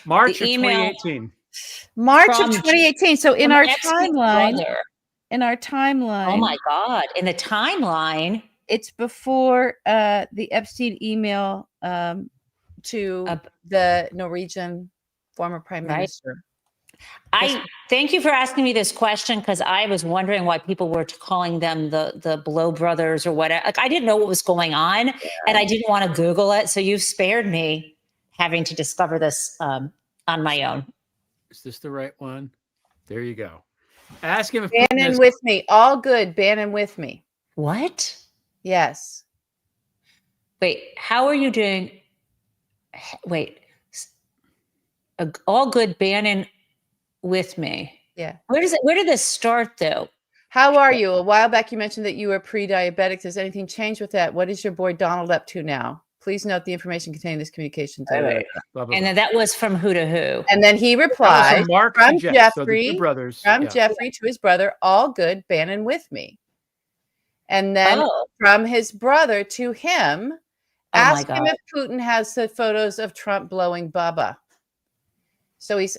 March of 2018. March of 2018. So in our timeline. Oh my God. In the timeline. It's before the Epstein email to the Norwegian former prime minister. I thank you for asking me this question because I was wondering why people were calling them the Blow brothers or whatever. Like I didn't know what was going on and I didn't want to Google it. So you've spared me having to discover this on my own. Is this the right one? There you go. Ask him if Bannon with me. All good. Bannon with me. What? Yes. Wait, how are you doing? Wait. All good. Bannon with me. Yeah. Where did this start though? How are you? A while back you mentioned that you were pre-diabetic. Does anything change with that? What is your boy Donald up to now? Please note the information contained in this communication. And then that was from who to who. And then he replied from Jeffrey, so brothers. Jeffrey to his brother, all good, Bannon with me. And then from his brother to him, ask him if Putin has the photos of Trump blowing Bubba. So he's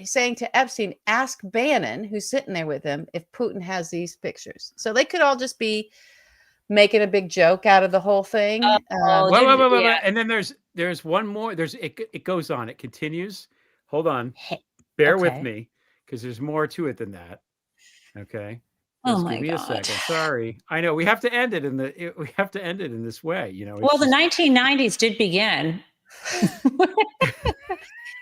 saying to Epstein, ask Bannon, who's sitting there with him, if Putin has these pictures. So they could all just be making a big joke out of the whole thing. Wait. And then there's one more. It goes on. It continues. Hold on. Bear with me because there's more to it than that. Okay. Just give me a second. Sorry. I know we have to end it in this way. You know. Well, the 1990s did begin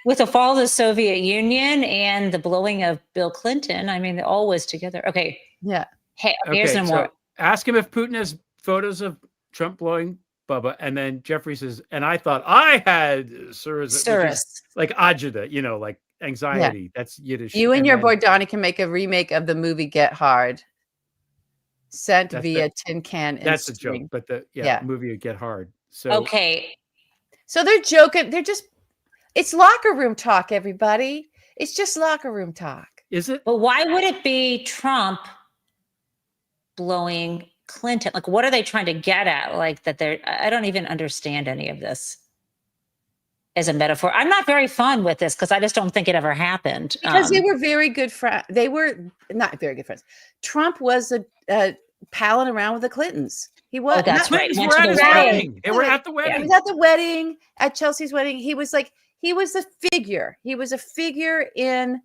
with the fall of the Soviet Union and the blowing of Bill Clinton. I mean, it all was together. Okay. Yeah. Hey, here's no more. Ask him if Putin has photos of Trump blowing Bubba. And then Jeffrey says, and I thought I had like agita, you know, like anxiety. Yeah. That's Yiddish. You and your boy Donnie can make a remake of the movie Get Hard. Sent via tin can. That's a joke, but the movie would Get Hard. So okay. So they're joking. It's locker room talk, everybody. It's just locker room talk. Is it? But why would it be Trump blowing Clinton? Like, what are they trying to get at? Like that I don't even understand any of this as a metaphor. I'm not very fun with this because I just don't think it ever happened. Because they were very good friends. They were not very good friends. Trump was palling around with the Clintons. He was. Oh, that's right. They were at his wedding. They were at the wedding. He was at the wedding, at Chelsea's wedding. He was a figure. He was a figure in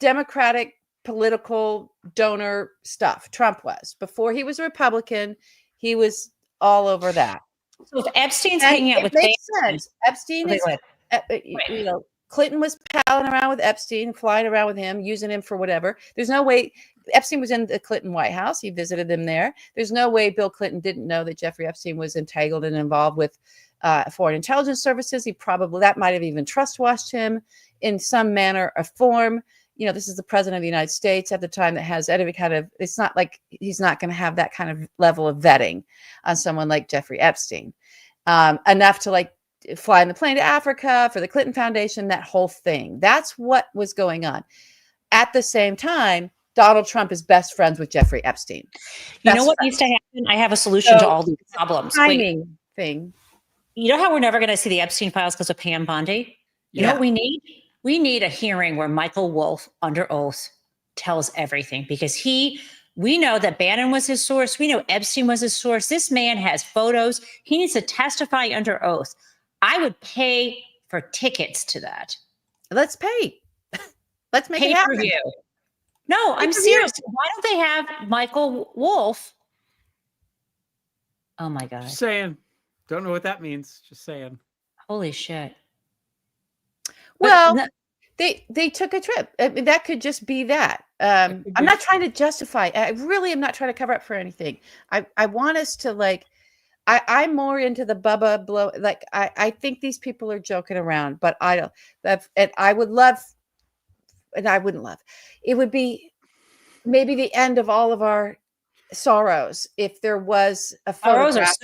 Democratic political donor stuff. Trump was. Before he was a Republican, he was all over that. So if Epstein's And hanging out it with makes sense. Epstein Okay, is, go ahead. you know, Clinton was palling around with Epstein, flying around with him, using him for whatever. There's no way Epstein was in the Clinton White House. He visited them there. There's no way Bill Clinton didn't know that Jeffrey Epstein was entangled and involved with foreign intelligence services. He probably, that might have even trust washed him in some manner or form. You know, this is the president of the United States at the time that has any kind of, it's not like he's not going to have that kind of level of vetting on someone like Jeffrey Epstein. Enough to like fly in the plane to Africa for the Clinton Foundation, that whole thing. That's what was going on. At the same time, Donald Trump is best friends with Jeffrey Epstein. You know what needs to happen? I have a solution to all these problems. Timing thing. You know how we're never going to see the Epstein files because of Pam Bondi? You know what we need? We need a hearing where Michael Wolff, under oath, tells everything, because we know that Bannon was his source. We know Epstein was his source. This man has photos. He needs to testify under oath. I would pay for tickets to that. Let's pay. Let's make it happen. Pay-per-view. No, I'm serious. Why don't they have Michael Wolff? Oh my God. Just saying. Don't know what that means. Just saying. Holy shit. Well, they took a trip. I mean, that could just be that. I'm not trying to justify. I really am not trying to cover up for anything. I want us to like. I'm more into the Bubba blow. Like I think these people are joking around, but I don't. And I would love, and I wouldn't love. It would be maybe the end of all of our sorrows if there was a photograph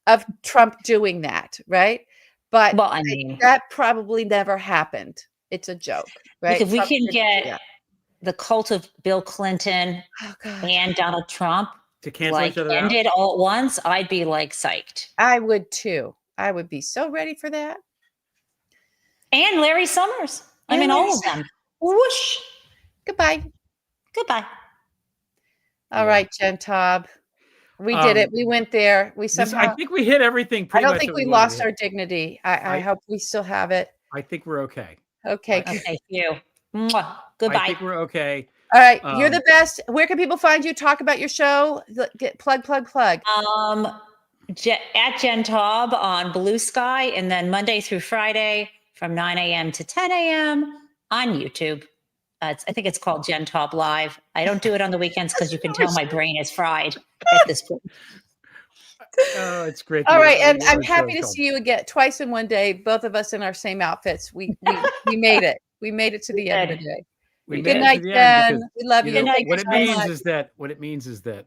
of Trump doing that, right? But well, I mean, that probably never happened. It's a joke, right? If we can get the cult of Bill Clinton and Donald Trump to cancel each other out, ended all at once, I'd be like psyched. I would too. I would be so ready for that. And Larry Summers. I mean, all of them. Whoosh. Goodbye. Goodbye. All right, Jen Taub. We did it. We went there. We somehow. I think we hit everything. I don't think we lost our dignity. I hope we still have it. I think we're okay. Okay. Thank you. Mwah. Goodbye. I think we're okay. All right. You're the best. Where can people find you? Talk about your show. Get plug. At Jen Taub on Bluesky, and then Monday through Friday from 9 a.m. to 10 a.m. on YouTube. I think it's called Jen Taub Live. I don't do it on the weekends because you can tell my brain is fried at this point. Oh, it's great. All right, and I'm happy to see you again twice in one day. Both of us in our same outfits. We made it. We made it to the end of the day. Good night, Jen. We love you. What it means is that.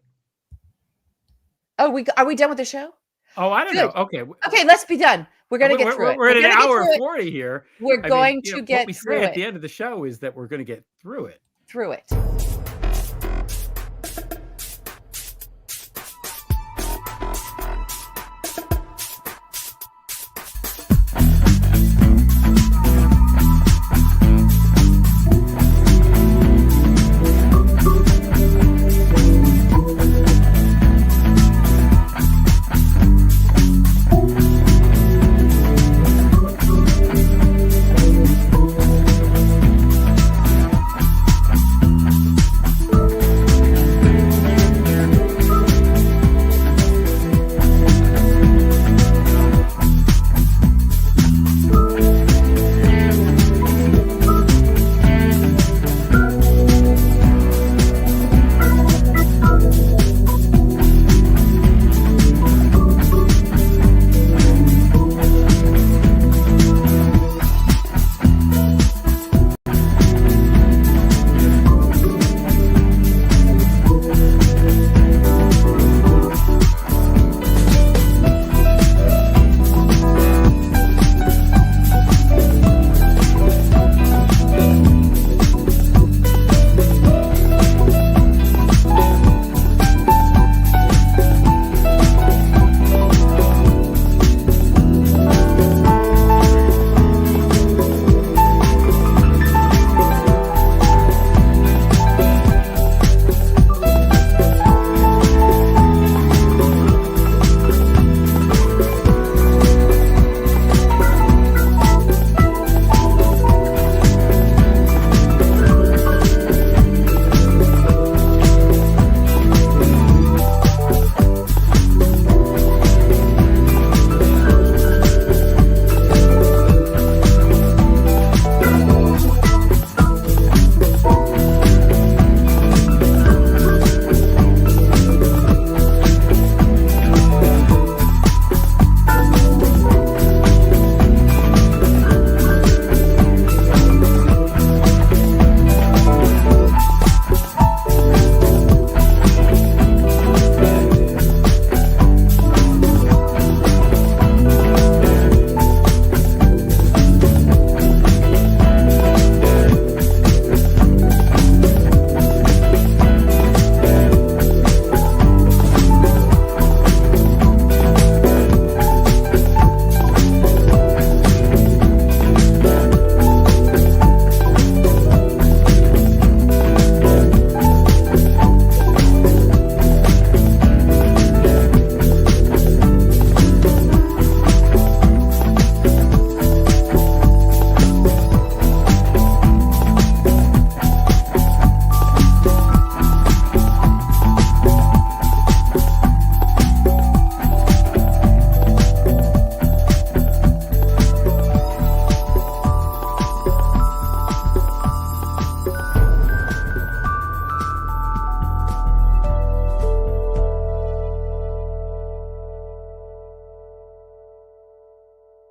Oh, are we done with the show? Oh, I don't know. Okay. Okay, let's be done. We're going to get through it. We're at an hour and 40 here. We're going to get through it. What we say at the end of the show is that we're going to get through it. Through it.